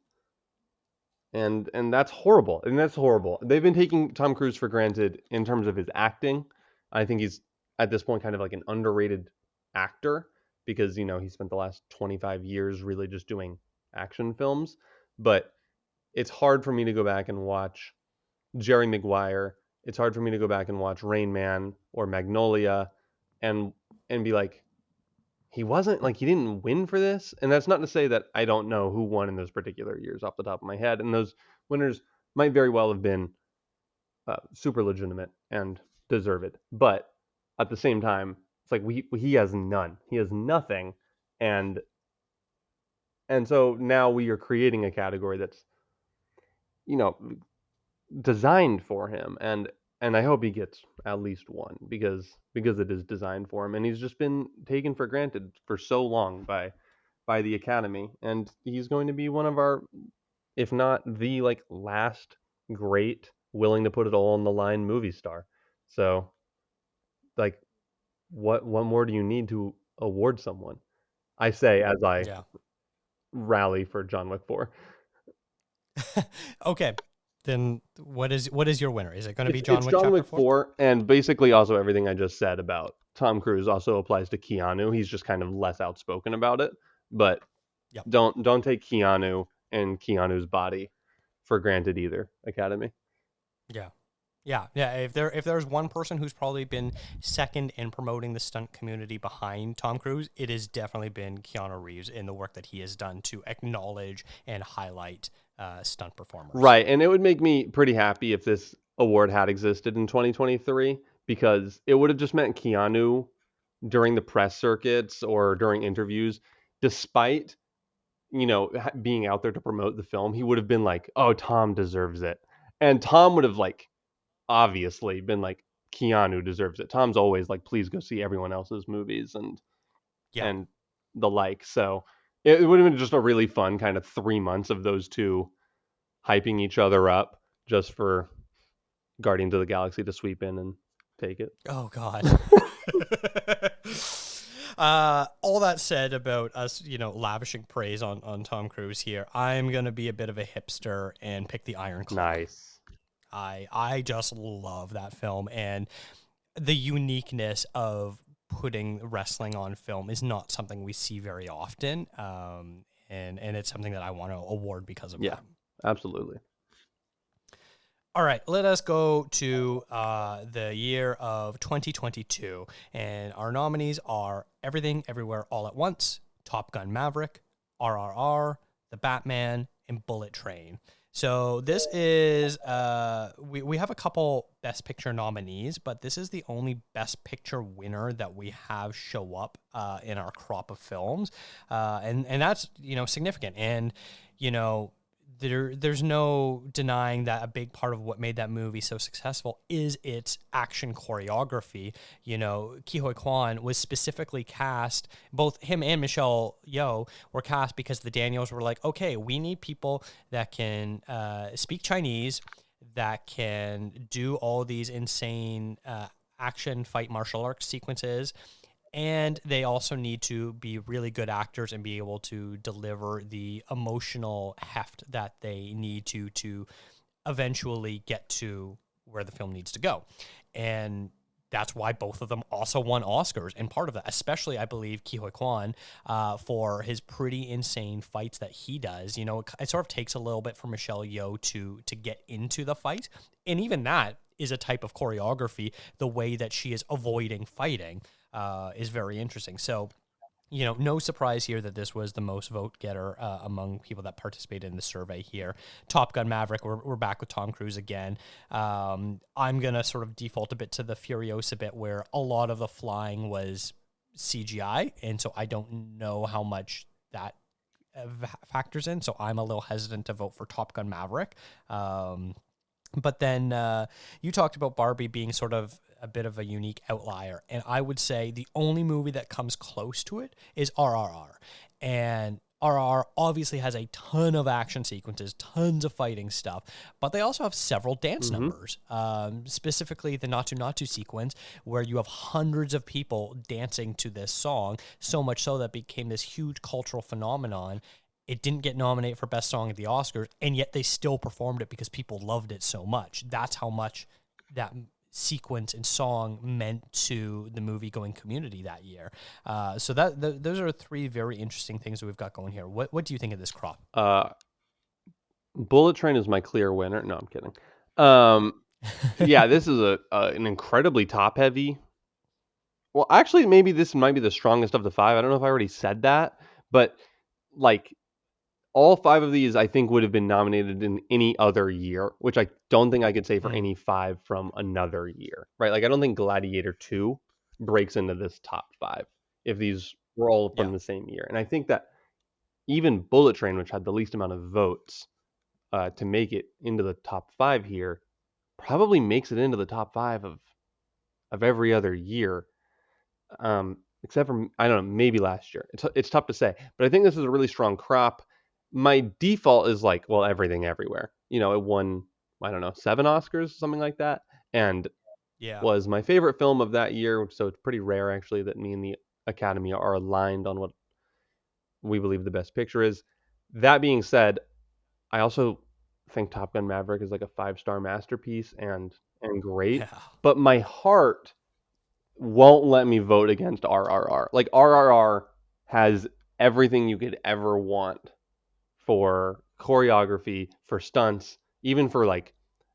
and that's horrible. And that's horrible. They've been taking Tom Cruise for granted in terms of his acting. I think he's at this point kind of like an underrated actor because, he spent the last 25 years really just doing action films. But it's hard for me to go back and watch Jerry Maguire. It's hard for me to go back and watch Rain Man or Magnolia and be like, he didn't win for this. And that's not to say that I don't know who won in those particular years off the top of my head. And those winners might very well have been super legitimate and deserve it. But at the same time, it's like he has none. He has nothing. And so now we are creating a category that's, you know, designed for him, and I hope he gets at least one because it is designed for him, and he's just been taken for granted for so long by the Academy, and he's going to be one of our, if not the like last great willing to put it all on the line movie star. So like what more do you need to award someone? I say as I Yeah. rally for John Wick 4. Okay. Then what is your winner? Is it going to be It's John Wick John Chapter Wick 4? 4, and basically also everything I just said about Tom Cruise also applies to Keanu. He's just kind of less outspoken about it, but Yep. don't take Keanu and Keanu's body for granted either, Academy. Yeah. Yeah, yeah. If there's one person who's probably been second in promoting the stunt community behind Tom Cruise, it has definitely been Keanu Reeves in the work that he has done to acknowledge and highlight stunt performers. Right, and it would make me pretty happy if this award had existed in 2023 because it would have just meant Keanu during the press circuits or during interviews, despite being out there to promote the film, he would have been like, "Oh, Tom deserves it," and Tom would have like obviously been like, "Keanu deserves it." Tom's always like, "Please go see everyone else's movies," Yeah, and the like. So it would have been just a really fun kind of 3 months of those two hyping each other up just for Guardians of the Galaxy to sweep in and take it. Oh God. All that said about us, lavishing praise on Tom Cruise here, I'm gonna be a bit of a hipster and pick the Iron Claw. Nice. I just love that film, and the uniqueness of putting wrestling on film is not something we see very often. And it's something that I want to award because of Yeah, that. absolutely. All right, let us go to the year of 2022. And our nominees are Everything, Everywhere, All at Once, Top Gun Maverick, RRR, The Batman, and Bullet Train. So this is, we have a couple Best Picture nominees, but this is the only Best Picture winner that we have show up in our crop of films. And that's, significant. And, there's no denying that a big part of what made that movie so successful is its action choreography. Ke Huy Quan was specifically cast, both him and Michelle Yeoh were cast because the Daniels were like, okay, we need people that can speak Chinese, that can do all these insane action fight martial arts sequences. And they also need to be really good actors and be able to deliver the emotional heft that they need to eventually get to where the film needs to go. And that's why both of them also won Oscars. And part of that, especially, I believe, Ke Huy Quan, for his pretty insane fights that he does. It sort of takes a little bit for Michelle Yeoh to get into the fight. And even that is a type of choreography. The way that she is avoiding fighting is very interesting. So, no surprise here that this was the most vote getter among people that participated in the survey here. Top Gun Maverick, we're back with Tom Cruise again. I'm going to sort of default a bit to the Furiosa bit where a lot of the flying was CGI. And so I don't know how much that factors in. So I'm a little hesitant to vote for Top Gun Maverick. But then you talked about Barbie being sort of a bit of a unique outlier. And I would say the only movie that comes close to it is RRR. And RRR obviously has a ton of action sequences, tons of fighting stuff, but they also have several dance numbers, specifically the Natu Natu sequence, where you have hundreds of people dancing to this song, so much so that it became this huge cultural phenomenon. It didn't get nominated for Best Song at the Oscars, and yet they still performed it because people loved it so much. That's how much that sequence and song meant to the movie-going community that year. So those are three very interesting things that we've got going here. What do you think of this crop? Bullet Train is my clear winner. No, I'm kidding. Yeah, this is an incredibly top-heavy. Well, actually, maybe this might be the strongest of the five. I don't know if I already said that, but like all five of these, I think, would have been nominated in any other year, which I don't think I could say for any five from another year, right? Like, I don't think Gladiator 2 breaks into this top five if these were all from the same year. And I think that even Bullet Train, which had the least amount of votes to make it into the top five here, probably makes it into the top five of every other year, except for, I don't know, maybe last year. It's tough to say, but I think this is a really strong crop. My default is like, well, Everything Everywhere. It won, I don't know, 7 Oscars, something like that, and was my favorite film of that year. So it's pretty rare, actually, that me and the Academy are aligned on what we believe the best picture is. That being said, I also think Top Gun Maverick is like a 5-star masterpiece and great, but my heart won't let me vote against RRR. Like, RRR has everything you could ever want for choreography, for stunts, even for like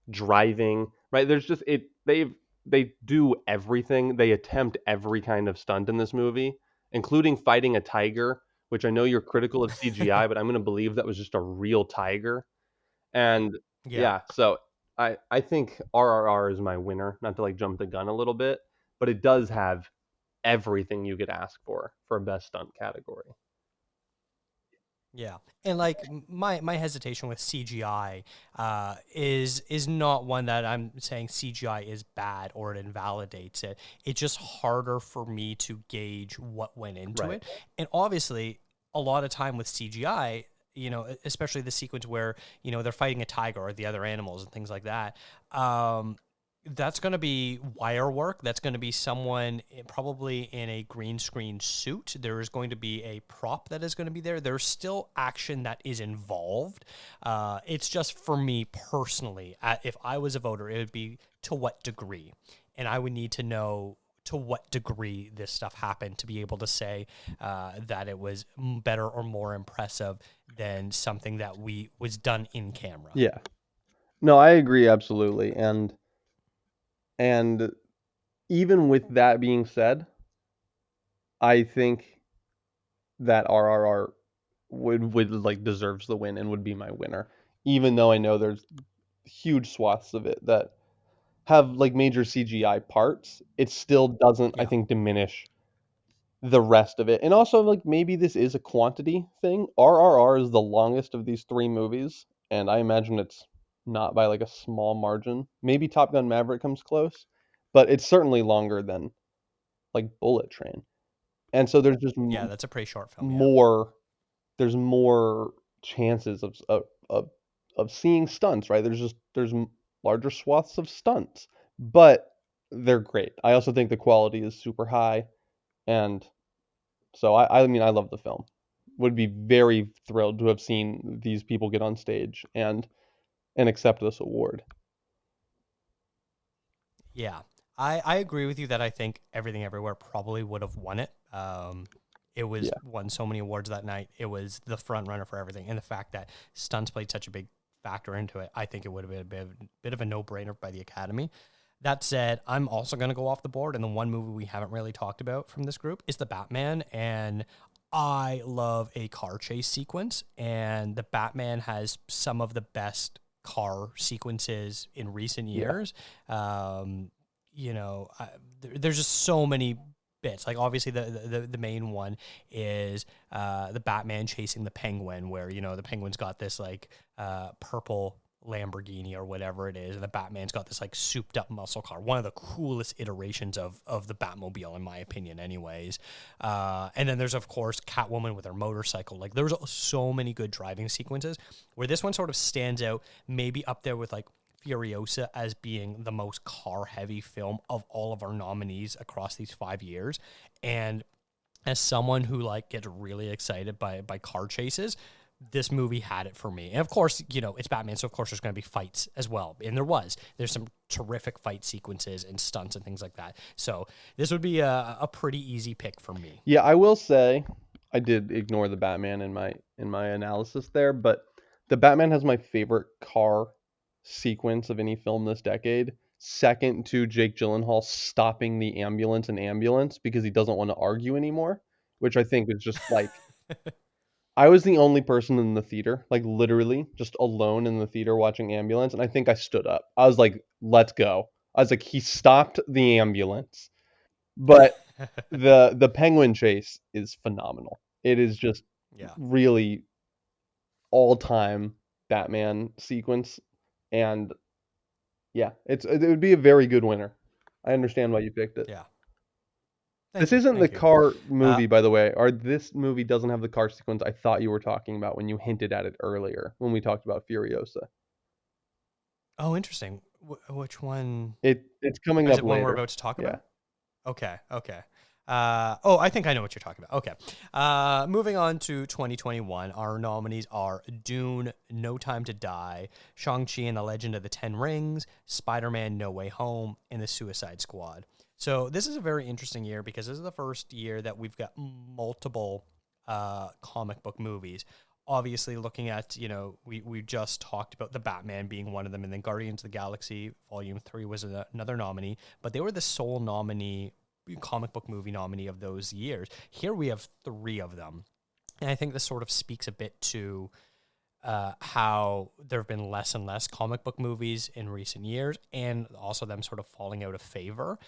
driving, right? There's just they do everything. They attempt every kind of stunt in this movie, including fighting a tiger, which I know you're critical of CGI, but I'm going to believe that was just a real tiger. And yeah, so I think RRR is my winner, not to like jump the gun a little bit, but it does have everything you could ask for a best stunt category. Yeah, and like my hesitation with CGI is not one that I'm saying CGI is bad or it invalidates it. It's just harder for me to gauge what went into it. And obviously, a lot of time with CGI, especially the sequence where they're fighting a tiger or the other animals and things like that. That's going to be wire work. That's going to be someone probably in a green screen suit. There is going to be a prop that is going to be there. There's still action that is involved. It's just for me personally, if I was a voter, it would be to what degree. And I would need to know to what degree this stuff happened to be able to say that it was better or more impressive than something that was done in camera. Yeah. No, I agree absolutely. And even with that being said, I think that RRR would like deserves the win and would be my winner. Even though I know there's huge swaths of it that have like major CGI parts, it still doesn't, I Yeah. think, diminish the rest of it. And also, like, maybe this is a quantity thing. RRR is the longest of these three movies, and I imagine it's not by like a small margin. Maybe Top Gun Maverick comes close, but it's certainly longer than like Bullet Train. And so there's just Yeah, that's a pretty short film. Yeah. more there's more chances of seeing stunts, right? There's larger swaths of stunts, but they're great. I also think the quality is super high, and so I mean I love the film. Would be very thrilled to have seen these people get on stage and accept this award. Yeah, I agree with you that I think Everything Everywhere probably would have won it. It was Yeah. won so many awards that night. It was the front runner for everything, and the fact that stunts played such a big factor into it, I think it would have been bit of a no brainer by the Academy. That said, I'm also going to go off the board, and the one movie we haven't really talked about from this group is the Batman, and I love a car chase sequence, and the Batman has some of the best car sequences in recent Yeah. years. You know, there's just so many bits. Like obviously the main one is the Batman chasing the Penguin, where you know the Penguin's got this like purple Lamborghini or whatever it is, and the Batman's got this like souped up muscle car. One of the coolest iterations of the Batmobile, in my opinion, anyways. And then there's of course Catwoman with her motorcycle. Like there's so many good driving sequences where this one sort of stands out, maybe up there with like Furiosa as being the most car heavy film of all of our nominees across these 5 years. And as someone who like gets really excited by car chases, this movie had it for me. And of course, you know, it's Batman, so of course there's going to be fights as well. And there's some terrific fight sequences and stunts and things like that. So this would be a pretty easy pick for me. Yeah, I will say I did ignore the Batman in my analysis there, but the Batman has my favorite car sequence of any film this decade, second to Jake Gyllenhaal stopping the ambulance because he doesn't want to argue anymore, which I think is just like I was the only person in the theater, like literally just alone in the theater watching ambulance, and I think I stood up. I was like, "Let's go." I was like, "He stopped the ambulance." But the penguin chase is phenomenal. It is just Yeah. really all-time Batman sequence, and yeah, it would be a very good winner. I understand why you picked it. Yeah. This Thank you. isn't the Thank you. car Uh, movie, by the way, or this movie doesn't have the car sequence I thought you were talking about when you hinted at it earlier when we talked about Furiosa. oh, interesting. Which one? It's coming Is up it one we're later. about to talk Yeah. about? Okay, okay. I think I know what you're talking about. Okay. Moving on to 2021, our nominees are Dune, No Time to Die, Shang-Chi and the Legend of the Ten Rings, Spider-Man No Way Home, and The Suicide Squad. So this is a very interesting year because this is the first year that we've got multiple comic book movies. Obviously, looking at, you know, we just talked about the Batman being one of them, and then Guardians of the Galaxy Volume 3 was another nominee, but they were the sole nominee, comic book movie nominee of those years. Here we have three of them. And I think this sort of speaks a bit to how there have been less and less comic book movies in recent years, and also them sort of falling out of favor.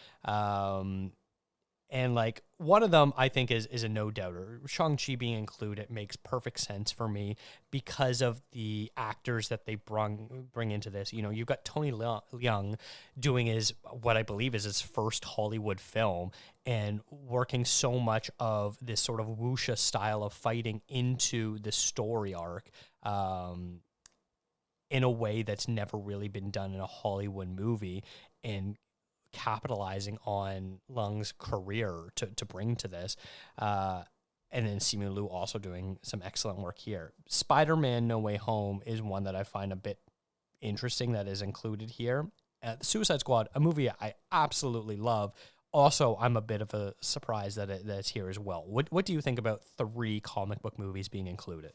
And like one of them, I think is a no doubter. Shang-Chi being included makes perfect sense for me because of the actors that they bring into this. You know, you've got Tony Leung doing his what I believe is his first Hollywood film and working so much of this sort of wuxia style of fighting into the story arc. in a way that's never really been done in a Hollywood movie, and capitalizing on Lung's career to bring to this. And then Simu Liu also doing some excellent work here. Spider-Man No Way Home is one that I find a bit interesting that is included here. Suicide Squad, a movie I absolutely love. Also, I'm a bit of a surprise that that's here as well. What do you think about 3 comic book movies being included?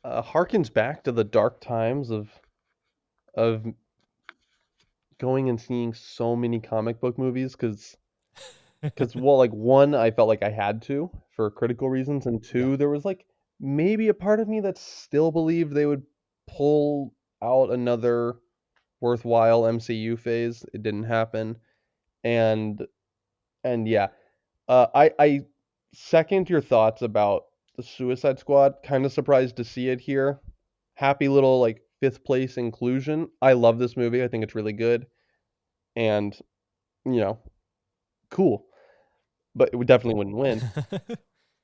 Harkens back to the dark times of going and seeing so many comic book movies because well, like one, I felt like I had to for critical reasons, and Yeah. two, there was like maybe a part of me that still believed they would pull out another worthwhile MCU phase. It didn't happen, and yeah, I second your thoughts about the Suicide Squad. Kind of surprised to see it here. Happy little like fifth place inclusion. I love this movie. I think it's really good, and you know, cool. But it would definitely wouldn't win.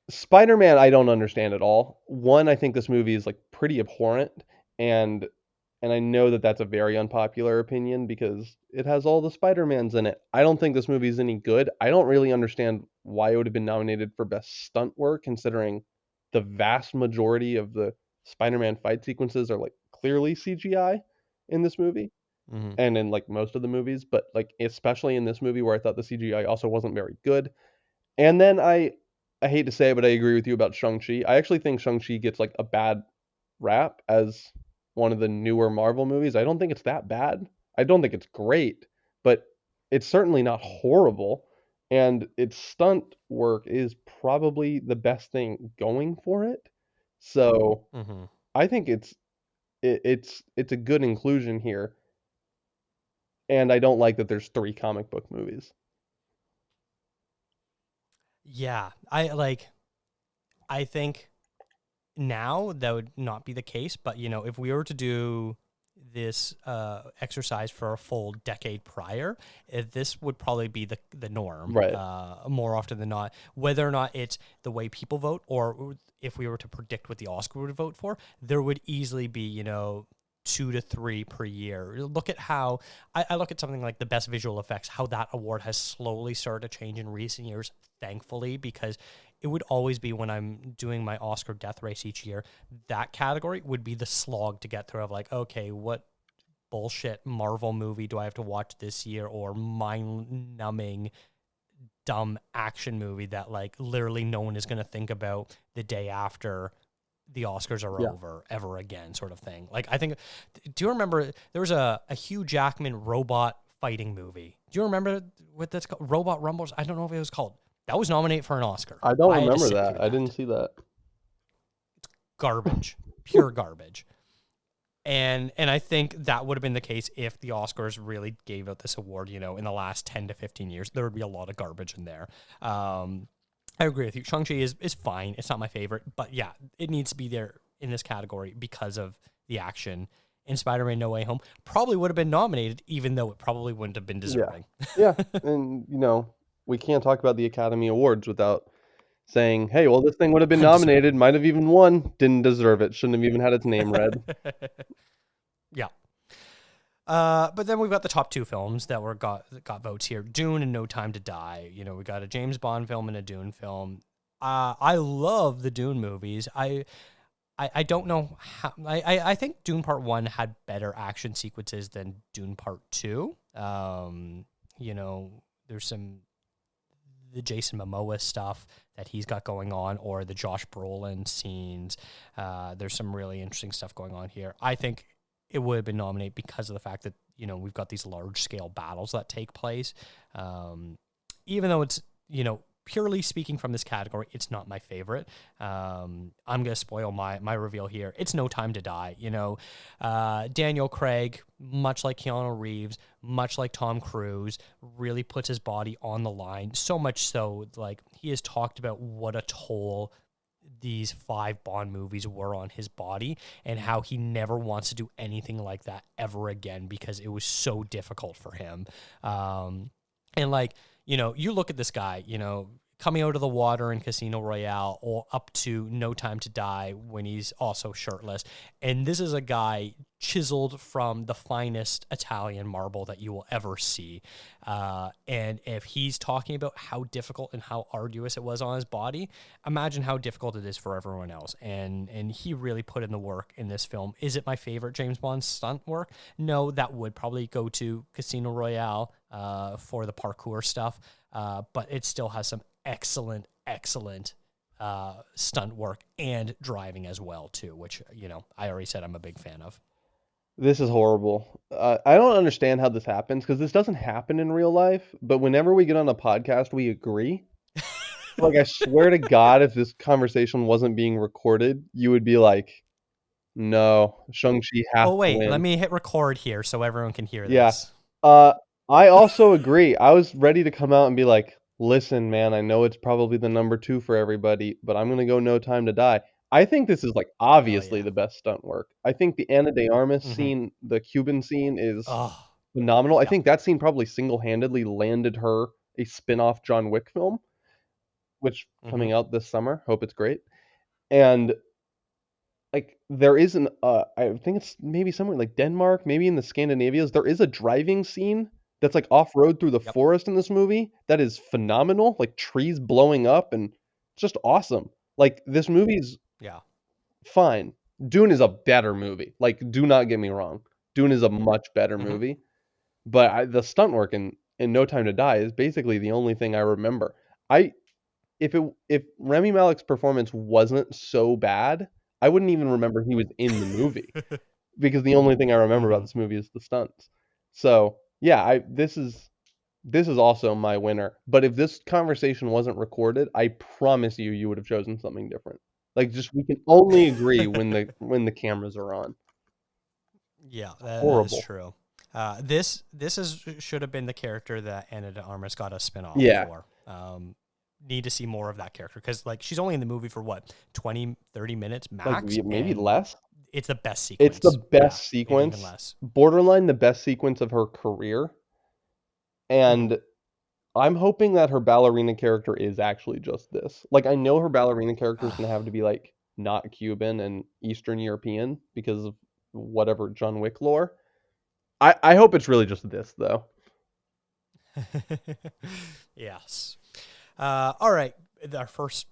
Spider-Man, I don't understand at all. One, I think this movie is like pretty abhorrent, and I know that that's a very unpopular opinion because it has all the Spider-Mans in it. I don't think this movie is any good. I don't really understand why it would have been nominated for best stunt work, considering the vast majority of the Spider-Man fight sequences are like clearly CGI in this movie Hmm. and in like most of the movies, but like especially in this movie where I thought the CGI also wasn't very good. And then I hate to say it, but I agree with you about Shang-Chi. I actually think Shang-Chi gets like a bad rap as one of the newer Marvel movies. I don't think it's that bad. I don't think it's great, but it's certainly not horrible. And its stunt work is probably the best thing going for it. So Hmm. I think it's a good inclusion here. And I don't like that there's 3 comic book movies. Yeah, I think now that would not be the case, but if we were to do this exercise for a full decade prior, this would probably be the norm, Right. more often than not. Whether or not it's the way people vote, or if we were to predict what the Oscar would vote for, there would easily be 2 to 3 per year. Look at how I look at something like the best visual effects, how that award has slowly started to change in recent years, thankfully, because it would always be, when I'm doing my Oscar death race each year, that category would be the slog to get through, of like, okay, what bullshit Marvel movie do I have to watch this year, or mind numbing dumb action movie that like literally no one is going to think about the day after the Oscars are Yeah. over ever again, sort of thing. Like, I think, do you remember there was a Hugh Jackman robot fighting movie? Do you remember what that's called? Robot Rumbles? I don't know if it was called. That was nominated for an Oscar. I don't I had to remember sit through that. I didn't that. see that. Garbage, pure garbage. And I think that would have been the case if the Oscars really gave out this award, in the last 10 to 15 years. There would be a lot of garbage in there. I agree with you. Shang-Chi is fine. It's not my favorite, but yeah, it needs to be there in this category because of the action. And Spider-Man No Way Home probably would have been nominated, even though it probably wouldn't have been Yeah. deserving. Yeah. And, we can't talk about the Academy Awards without saying, hey, well, this thing would have been nominated, Undeserving. might have even won, didn't deserve it, shouldn't have even had its name read. Yeah. But then we've got the top 2 films that got votes here: Dune and No Time to Die. We got a James Bond film and a Dune film. I love the Dune movies. I don't know how. I think Dune Part 1 had better action sequences than Dune Part 2. There's the Jason Momoa stuff that he's got going on, or the Josh Brolin scenes. There's some really interesting stuff going on here. I think it would have been nominated because of the fact that we've got these large scale battles that take place. Even though it's purely speaking from this category, it's not my favorite. I'm gonna spoil my reveal here. It's No Time to Die. Daniel Craig, much like Keanu Reeves, much like Tom Cruise, really puts his body on the line. So much so, like, he has talked about what a toll these 5 Bond movies were on his body, and how he never wants to do anything like that ever again because it was so difficult for him. And like, you look at this guy, coming out of the water in Casino Royale, or up to No Time to Die when he's also shirtless. And this is a guy chiseled from the finest Italian marble that you will ever see. And if he's talking about how difficult and how arduous it was on his body, imagine how difficult it is for everyone else. And he really put in the work in this film. Is it my favorite James Bond stunt work? No, that would probably go to Casino Royale for the parkour stuff. But it still has some excellent stunt work and driving as well too, which, I already said I'm a big fan of. This is horrible. I don't understand how this happens because this doesn't happen in real life. But whenever we get on a podcast, we agree. Like, I swear to God, if this conversation wasn't being recorded, you would be like, no, Shang-Chi has Oh, to wait, let win. me hit record here so everyone can hear Yeah. this. Uh, I also agree. I was ready to come out and be like, listen, man, I know it's probably the number two for everybody, but I'm gonna go No Time to Die. I think this is like Oh, obviously yeah. the best stunt work. I think the Ana de Armas Mm-hmm. scene, the Cuban scene, is Oh, phenomenal. I yeah. think that scene probably single-handedly landed her a spin-off John Wick film, which Mm-hmm. coming out this summer. Hope it's great. And like there is an I think it's maybe somewhere like Denmark, maybe in the Scandinavias, there is a driving scene that's like off-road through the Yep. forest in this movie that is phenomenal, like trees blowing up and just awesome. Like this movie's Yeah. fine. Dune is a better movie. Like do not get me wrong. Dune is a much better Mm-hmm. movie, but the stunt work in No Time to Die is basically the only thing I remember. I if Remy Malek's performance wasn't so bad, I wouldn't even remember he was in the movie because the only thing I remember about Mm-hmm. this movie is the stunts. So yeah, I this is also my winner. But if this conversation wasn't recorded, I promise you, you would have chosen something different. Like just we can only agree when the cameras are on. Yeah, that is Horrible. true. This is should have been the character that Anna de Armas got a spinoff Yeah, for. Need to see more of that character because like she's only in the movie for what 20, 30 minutes like max, maybe and less. it's the best It's the sequence. Yeah, best maybe even sequence, less. borderline the best sequence of her career. Hmm. And I'm hoping that her ballerina character is actually just this. Like, I know her ballerina character is gonna have to be like not Cuban and Eastern European because of whatever John Wick lore. I hope it's really just this though. Yes. All right. Our first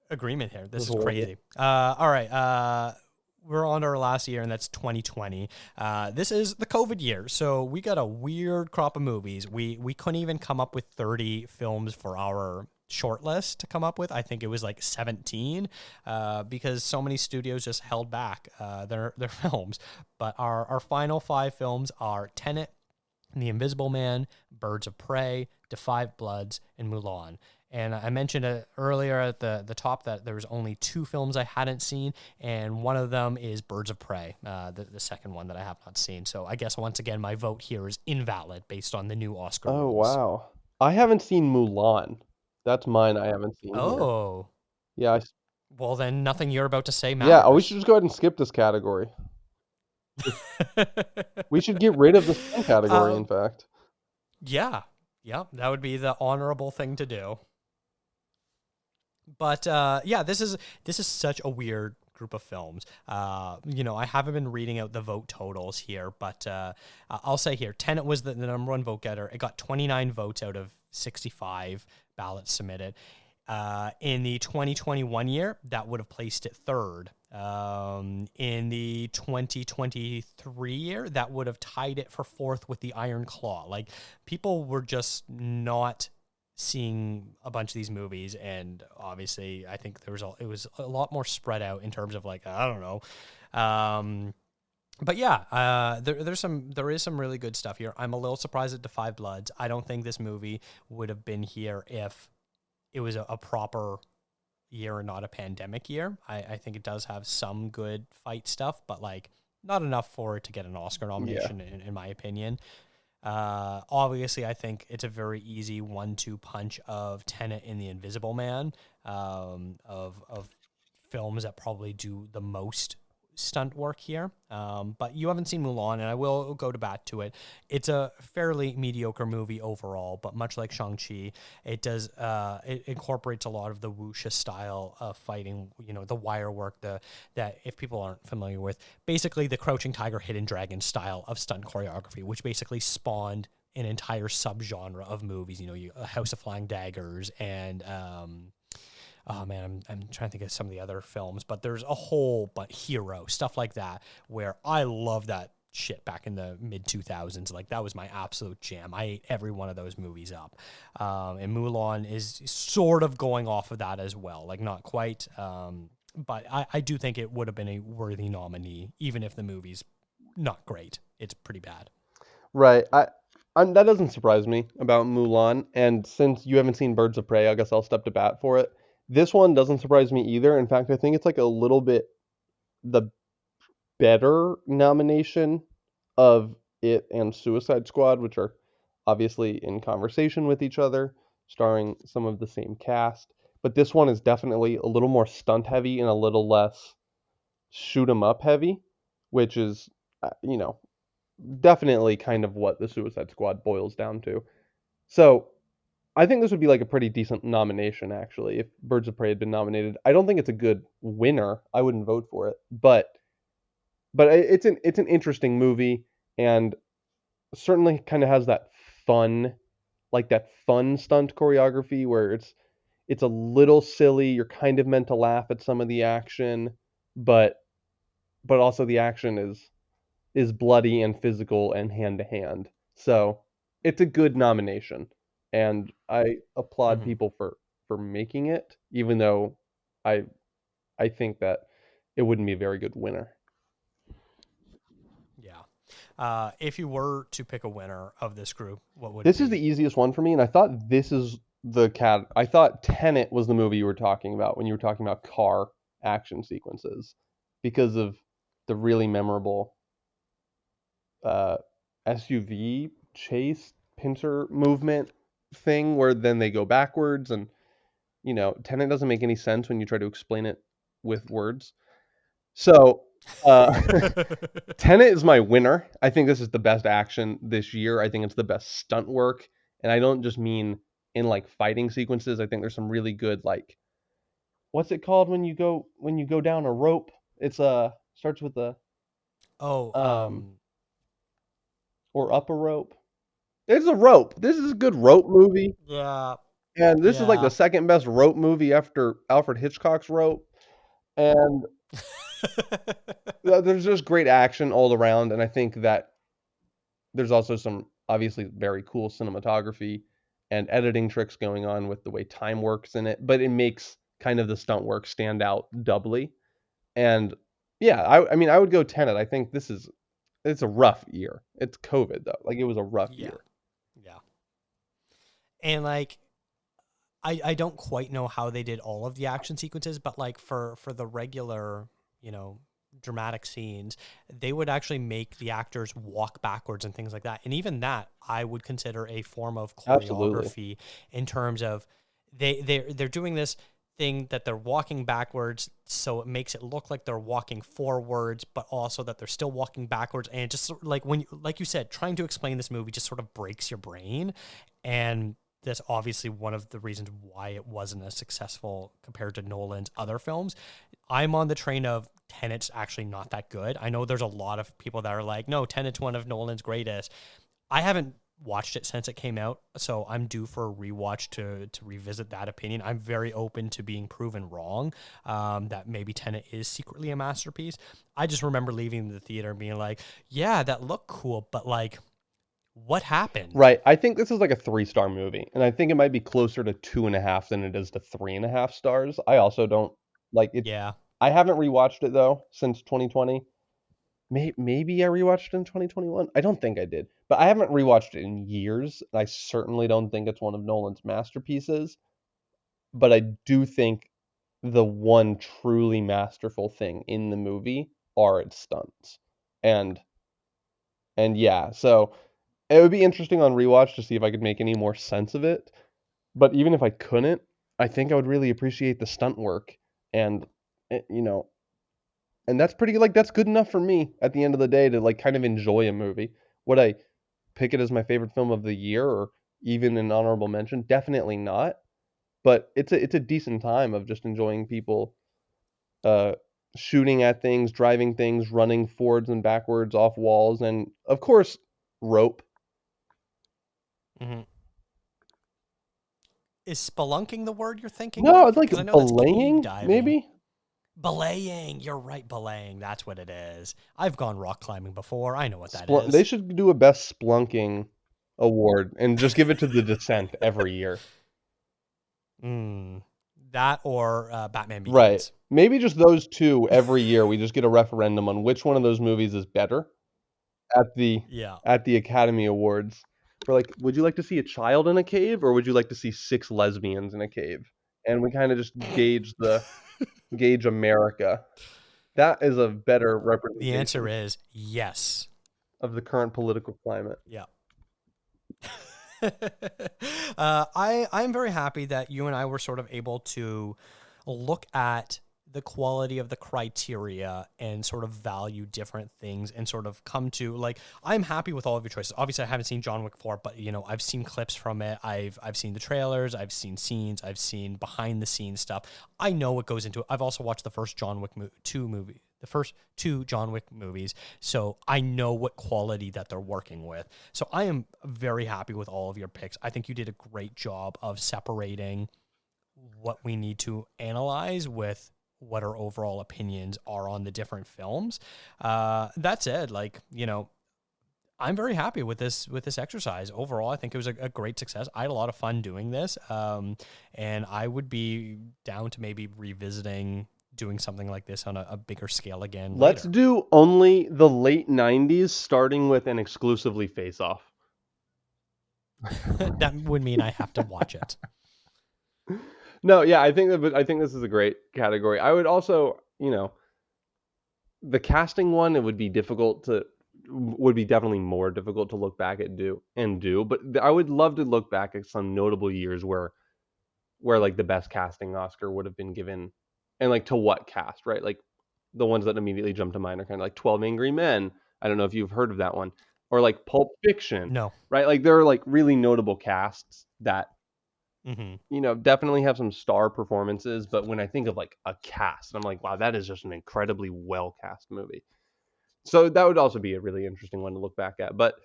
agreement here. It was This is horrible. crazy. All right. We're on to our last year, and that's 2020. This is the COVID year, so we got a weird crop of movies. We couldn't even come up with 30 films for our short list to come up with. I think it was like 17 because so many studios just held back their films. But our final five films are Tenet, The Invisible Man, Birds of Prey, Da Five Bloods, and Mulan. And I mentioned earlier at the top that there was only two films I hadn't seen, and one of them is Birds of Prey, the second one that I have not seen. So I guess once again, my vote here is invalid based on the new Oscar Oh rules. wow. I haven't seen Mulan. That's mine I haven't seen here. Oh, Yeah, well then nothing you're about to say yeah, we should matters. just go ahead and skip this category. We should get rid of the stunt category, in um, fact. yeah, yeah, that would be the honorable thing to do. But yeah, this is such a weird group of films. I haven't been reading out the vote totals here, but I'll say here, Tenet was the number one vote getter. It got 29 votes out of 65 ballots submitted. In the 2021 year, that would have placed it third. In the 2023 year, that would have tied it for fourth with the Iron Claw. Like people were just not seeing a bunch of these movies, and obviously I think it was a lot more spread out in terms of like I don't know. But yeah, there is some really good stuff here. I'm a little surprised at the Five Bloods. I don't think this movie would have been here if it was a proper year and not a pandemic year. I think it does have some good fight stuff, but like not enough for it to get an Oscar Yeah. nomination in my opinion. Obviously, I think it's a very easy 1-2 punch of Tenet and The Invisible Man, of films that probably do the most stunt work here. But you haven't seen Mulan, and I will go to bat to it. It's a fairly mediocre movie overall, but much like Shang-Chi, it incorporates a lot of the wuxia style of fighting, the wire work, that if people aren't familiar with, basically the Crouching Tiger, Hidden Dragon style of stunt choreography, which basically spawned an entire subgenre of movies. A House of Flying Daggers and oh man, I'm trying to think of some of the other films, but there's a whole Hero, stuff like that, where I love that shit back in the mid 2000s. Like, that was my absolute jam. I ate every one of those movies up. And Mulan is sort of going off of that as well. Like, not quite, but I do think it would have been a worthy nominee, even if the movie's not great. It's pretty bad. Right. That doesn't surprise me about Mulan. And since you haven't seen Birds of Prey, I guess I'll step to bat for it. This one doesn't surprise me either. In fact, I think it's like a little bit the better nomination of it and Suicide Squad, which are obviously in conversation with each other, starring some of the same cast. But this one is definitely a little more stunt heavy and a little less shoot 'em up heavy, which is, you know, definitely kind of what the Suicide Squad boils down to. So I think this would be like a pretty decent nomination, actually, if Birds of Prey had been nominated. I don't think it's a good winner. I wouldn't vote for it, but it's an interesting movie, and certainly kind of has that fun, like that fun stunt choreography where it's a little silly. You're kind of meant to laugh at some of the action, but also the action is bloody and physical and hand to hand. So it's a good nomination, and I applaud Mm-hmm. people for making it, even though I I think that it wouldn't be a very good winner. Yeah. If you were to pick a winner of this group, what would it This is be? the easiest one for me, and I thought this is the cat. I thought Tenet was the movie you were talking about when you were talking about car action sequences, because of the really memorable uh, SUV chase pincer movement thing where then they go backwards, and Tenet doesn't make any sense when you try to explain it with words. So uh, Tenet is my winner. I think this is the best action this year. I think it's the best stunt work, and I don't just mean in like fighting sequences. I think there's some really good, like, what's it called when you go down a rope? It's starts with the Oh, um or up a rope. There's a rope. This is a good rope movie, yeah, and this is like the yeah. second best rope movie after Alfred Hitchcock's Rope. And there's just great action all around, and I think that there's also some obviously very cool cinematography and editing tricks going on with the way time works in it, but it makes kind of the stunt work stand out doubly. And yeah, I mean I would go Tenet. I think it's a rough year. It's COVID though. Like, it was a rough Yeah, year. yeah. And like, I don't quite know how they did all of the action sequences, but like for the regular, you know, dramatic scenes, they would actually make the actors walk backwards and things like that. And even that I would consider a form of Absolutely. choreography, in terms of they're doing this thing that they're walking backwards, so it makes it look like they're walking forwards, but also that they're still walking backwards. And it just like, when you, like you said, trying to explain this movie just sort of breaks your brain. And that's obviously one of the reasons why it wasn't as successful compared to Nolan's other films. I'm on the train of Tenet's actually not that good. I know there's a lot of people that are like, no, Tenet's one of Nolan's greatest. I haven't watched it since it came out, so I'm due for a rewatch to revisit that opinion. I'm very open to being proven wrong, that maybe Tenet is secretly a masterpiece. I just remember leaving the theater and being like, yeah, that looked cool, but like, what happened? Right. I think this is like a 3-star movie, and I think it might be closer to 2.5 than it is to 3.5 stars. I also don't like it. Yeah. I haven't rewatched it though since 2020. Maybe I rewatched it in 2021. I don't think I did, but I haven't rewatched it in years. I certainly don't think it's one of Nolan's masterpieces, but I do think the one truly masterful thing in the movie are its stunts. And yeah, so it would be interesting on rewatch to see if I could make any more sense of it. But even if I couldn't, I think I would really appreciate the stunt work. And, you know, And that's pretty like that's good enough for me at the end of the day to like kind of enjoy a movie. Would I pick it as my favorite film of the year or even an honorable mention? Definitely not. But it's a decent time of just enjoying people uh shooting at things, driving things, running forwards and backwards off walls, and of course rope. Hmm. Is spelunking the word you're thinking No, of? it's like Because I know that's cave belaying, diving. maybe. Belaying. You're right, belaying. That's what it is. I've gone rock climbing before. I know what that They is. should do a best splunking award and just give it to The Descent every year. Mm, that or Batman Right. Begins. Maybe just those two every year. We just get a referendum on which one of those movies is better at the Yeah. Academy Awards. We're like, would you like to see a child in a cave or would you like to see six lesbians in a cave? And we kind of just gauge America. That is a better The answer representation is yes. of the current political climate. Yeah. I'm very happy that you and I were sort of able to look at the quality of the criteria and sort of value different things and sort of come to like I'm happy with all of your choices. Obviously, I haven't seen John Wick 4, but I've seen clips from it. I've seen the trailers, I've seen scenes, I've seen behind the scenes stuff. I know what goes into it. I've also watched the first John Wick 2 movie, the first two John Wick movies, so I know what quality that they're working with. So I am very happy with all of your picks. I think you did a great job of separating what we need to analyze with what our overall opinions are on the different films. That said, I'm very happy with this exercise overall. I think it was a great success. I had a lot of fun doing this, and I would be down to maybe revisiting doing something like this on a bigger scale again Let's later. do only the late 90s, starting with an exclusively Face Off. That would mean I have to watch it. No, yeah, I think this is a great category. I would also, the casting one, it would be definitely more difficult to look back at do, but I would love to look back at some notable years where like the best casting Oscar would have been given, and like to what cast, right? Like the ones that immediately jump to mind are kind of like 12 Angry Men. I don't know if you've heard of that one, or like Pulp Fiction, No. right? Like there are like really notable casts that Hmm. definitely have some star performances, but when I think of like a cast, I'm like, wow, that is just an incredibly well cast movie. So that would also be a really interesting one to look back at. But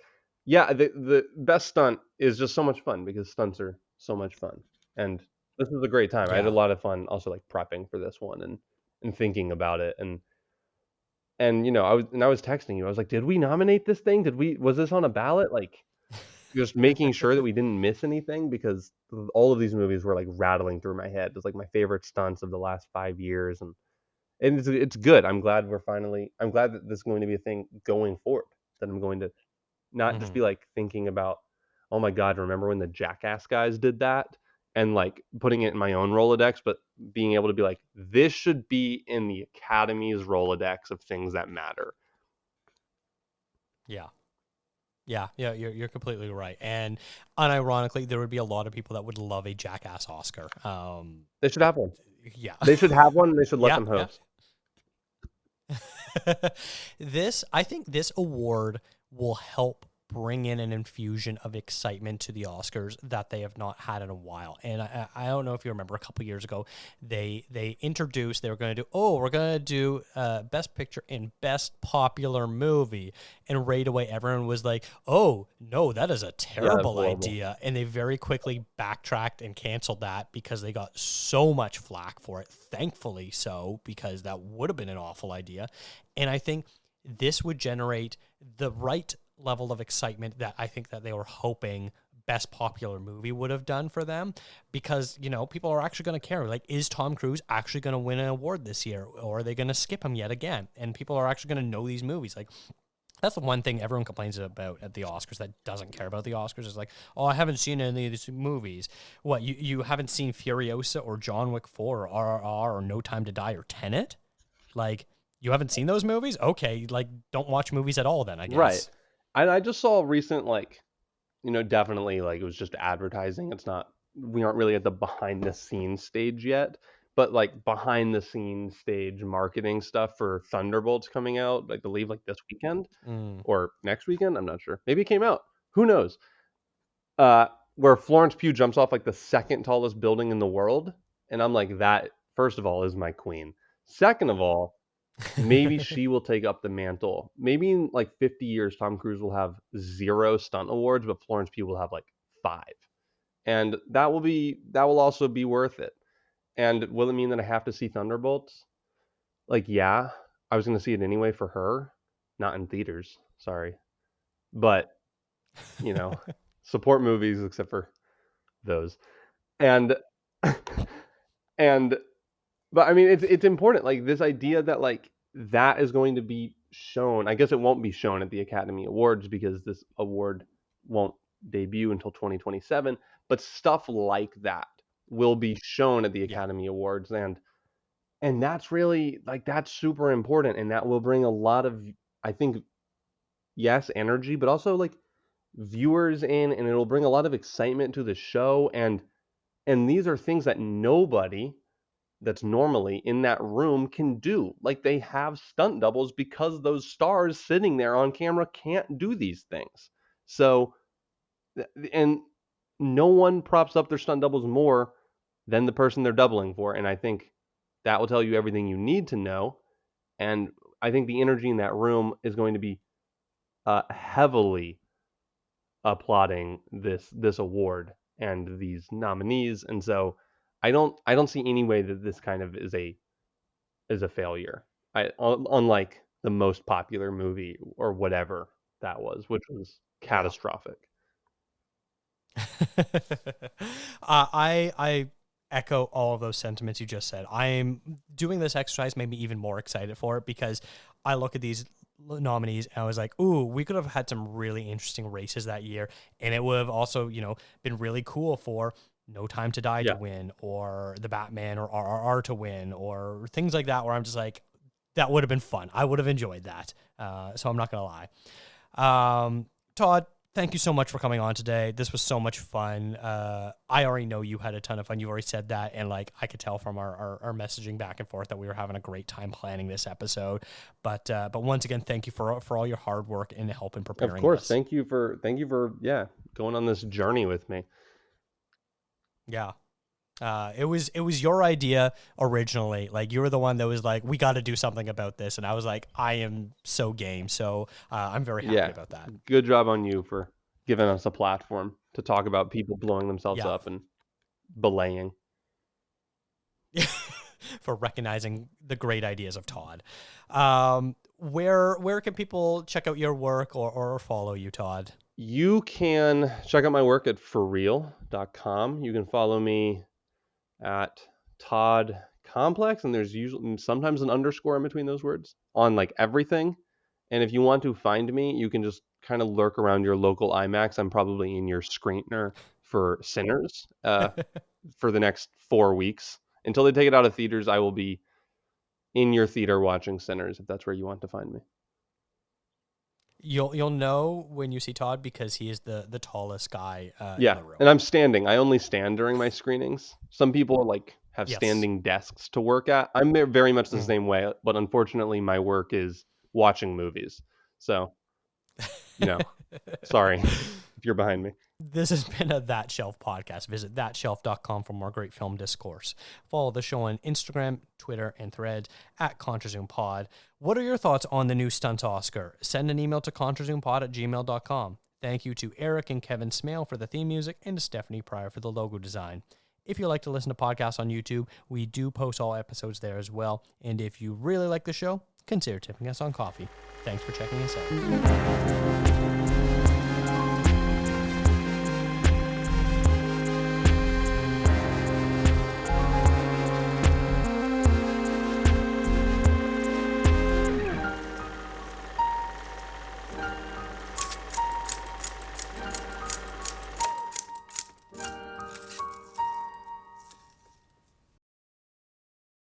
yeah, the best stunt is just so much fun because stunts are so much fun. And this was a great time. I had a Yeah. lot of fun also like prepping for this one and thinking about it and I was texting you. I was like, did we nominate this thing? Was this on a ballot? Like just making sure that we didn't miss anything because all of these movies were like rattling through my head. It's like my favorite stunts of the last 5 years, and it's good. I'm glad that this is going to be a thing going forward. That I'm going to not just Hmm. be like thinking about, oh my god, remember when the Jackass guys did that, and like putting it in my own Rolodex, but being able to be like, this should be in the Academy's Rolodex of things that matter. Yeah. Yeah, you're completely right. And unironically, there would be a lot of people that would love a Jackass Oscar. They should have one. Yeah. They should have one. They should let Yeah, them yeah. host. I think this award will help bring in an infusion of excitement to the Oscars that they have not had in a while. And I don't know if you remember a couple years ago, they introduced they were going to do we're going to do Best Picture and Best Popular Movie, and right away everyone was like, oh no, that is a Yeah, that's terrible horrible. idea, and they very quickly backtracked and canceled that because they got so much flack for it. Thankfully, so because that would have been an awful idea. And I think this would generate the right level of excitement that I think that they were hoping Best Popular Movie would have done for them, because people are actually going to care, like, is Tom Cruise actually going to win an award this year, or are they going to skip him yet again? And people are actually going to know these movies. Like, that's the one thing everyone complains about at the Oscars that doesn't care about the Oscars is like, oh, I haven't seen any of these movies. What, you haven't seen Furiosa or John Wick 4 or RRR or No Time to Die or Tenet? Like, you haven't seen those movies? Okay, like, don't watch movies at all then, I Right. guess. And I just saw a recent like, definitely like it was just advertising. It's not we aren't really at the behind the scenes stage yet, but like behind the scenes stage marketing stuff for Thunderbolts coming out, I believe like this weekend Mm. or next weekend. I'm not sure. Maybe it came out. Who knows? Where Florence Pugh jumps off like the second tallest building in the world, and I'm like, that first of all is my queen. Second of all, maybe she will take up the mantle. Maybe in like 50 years, Tom Cruise will have 0 stunt awards, but Florence Pugh will have like 5, and that will also be worth it. And will it mean that I have to see Thunderbolts? Like, yeah, I was gonna see it anyway for her, not in theaters. Sorry, but you know, support movies except for those. And and but I mean it's important, like this idea that like that is going to be shown. I guess it won't be shown at the Academy Awards because this award won't debut until 2027, but stuff like that will be shown at the Yeah. Academy Awards, and that's really like that's super important, and that will bring a lot of, I think, yes, energy, but also like viewers in, and it'll bring a lot of excitement to the show. And these are things that nobody that's normally in that room can do. Like they have stunt doubles because those stars sitting there on camera can't do these things. So, and no one props up their stunt doubles more than the person they're doubling for. And I think that will tell you everything you need to know. And I think the energy in that room is going to be heavily applauding this award and these nominees. And so I don't see any way that this kind of is a failure. Unlike the most popular movie or whatever that was, which was Yeah. catastrophic. I echo all of those sentiments you just said. I'm doing this exercise made me even more excited for it because I look at these nominees and I was like, ooh, we could have had some really interesting races that year, and it would have also, been really cool for No Time to Die to Yeah. win, or The Batman, or RRR to win, or things like that, where I'm just like, that would have been fun. I would have enjoyed that. So I'm not gonna lie. Todd, thank you so much for coming on today. This was so much fun. I already know you had a ton of fun. You already said that. And like, I could tell from our messaging back and forth that we were having a great time planning this episode. But once again, thank you for all your hard work in helping preparing Of course. this. Thank you for going on this journey with me. Yeah. It was your idea originally. Like, you were the one that was like, we got to do something about this. And I was like, I am so game. So I'm very happy about that. Good job on you for giving us a platform to talk about people blowing themselves Yeah. up and belaying. For recognizing the great ideas of Todd. Where can people check out your work or follow you, Todd? You can check out my work at forreal.com. You can follow me at Todd Complex, and there's usually sometimes an underscore in between those words on like everything. And if you want to find me, you can just kind of lurk around your local IMAX. I'm probably in your screener for Sinners for the next 4 weeks. Until they take it out of theaters, I will be in your theater watching Sinners, if that's where you want to find me. You'll know when you see Todd because he is the tallest guy in the room. And I'm standing. I only stand during my screenings. Some people like have standing desks to work at. I'm very much the same way, but unfortunately my work is watching movies. So, sorry if you're behind me. This has been a That Shelf podcast. Visit thatshelf.com for more great film discourse. Follow the show on Instagram, Twitter, and Threads at ContraZoomPod. What are your thoughts on the new Stunts Oscar? Send an email to ContraZoomPod@gmail.com. Thank you to Eric and Kevin Smale for the theme music and to Stephanie Pryor for the logo design. If you like to listen to podcasts on YouTube, we do post all episodes there as well. And if you really like the show, consider tipping us on coffee. Thanks for checking us out.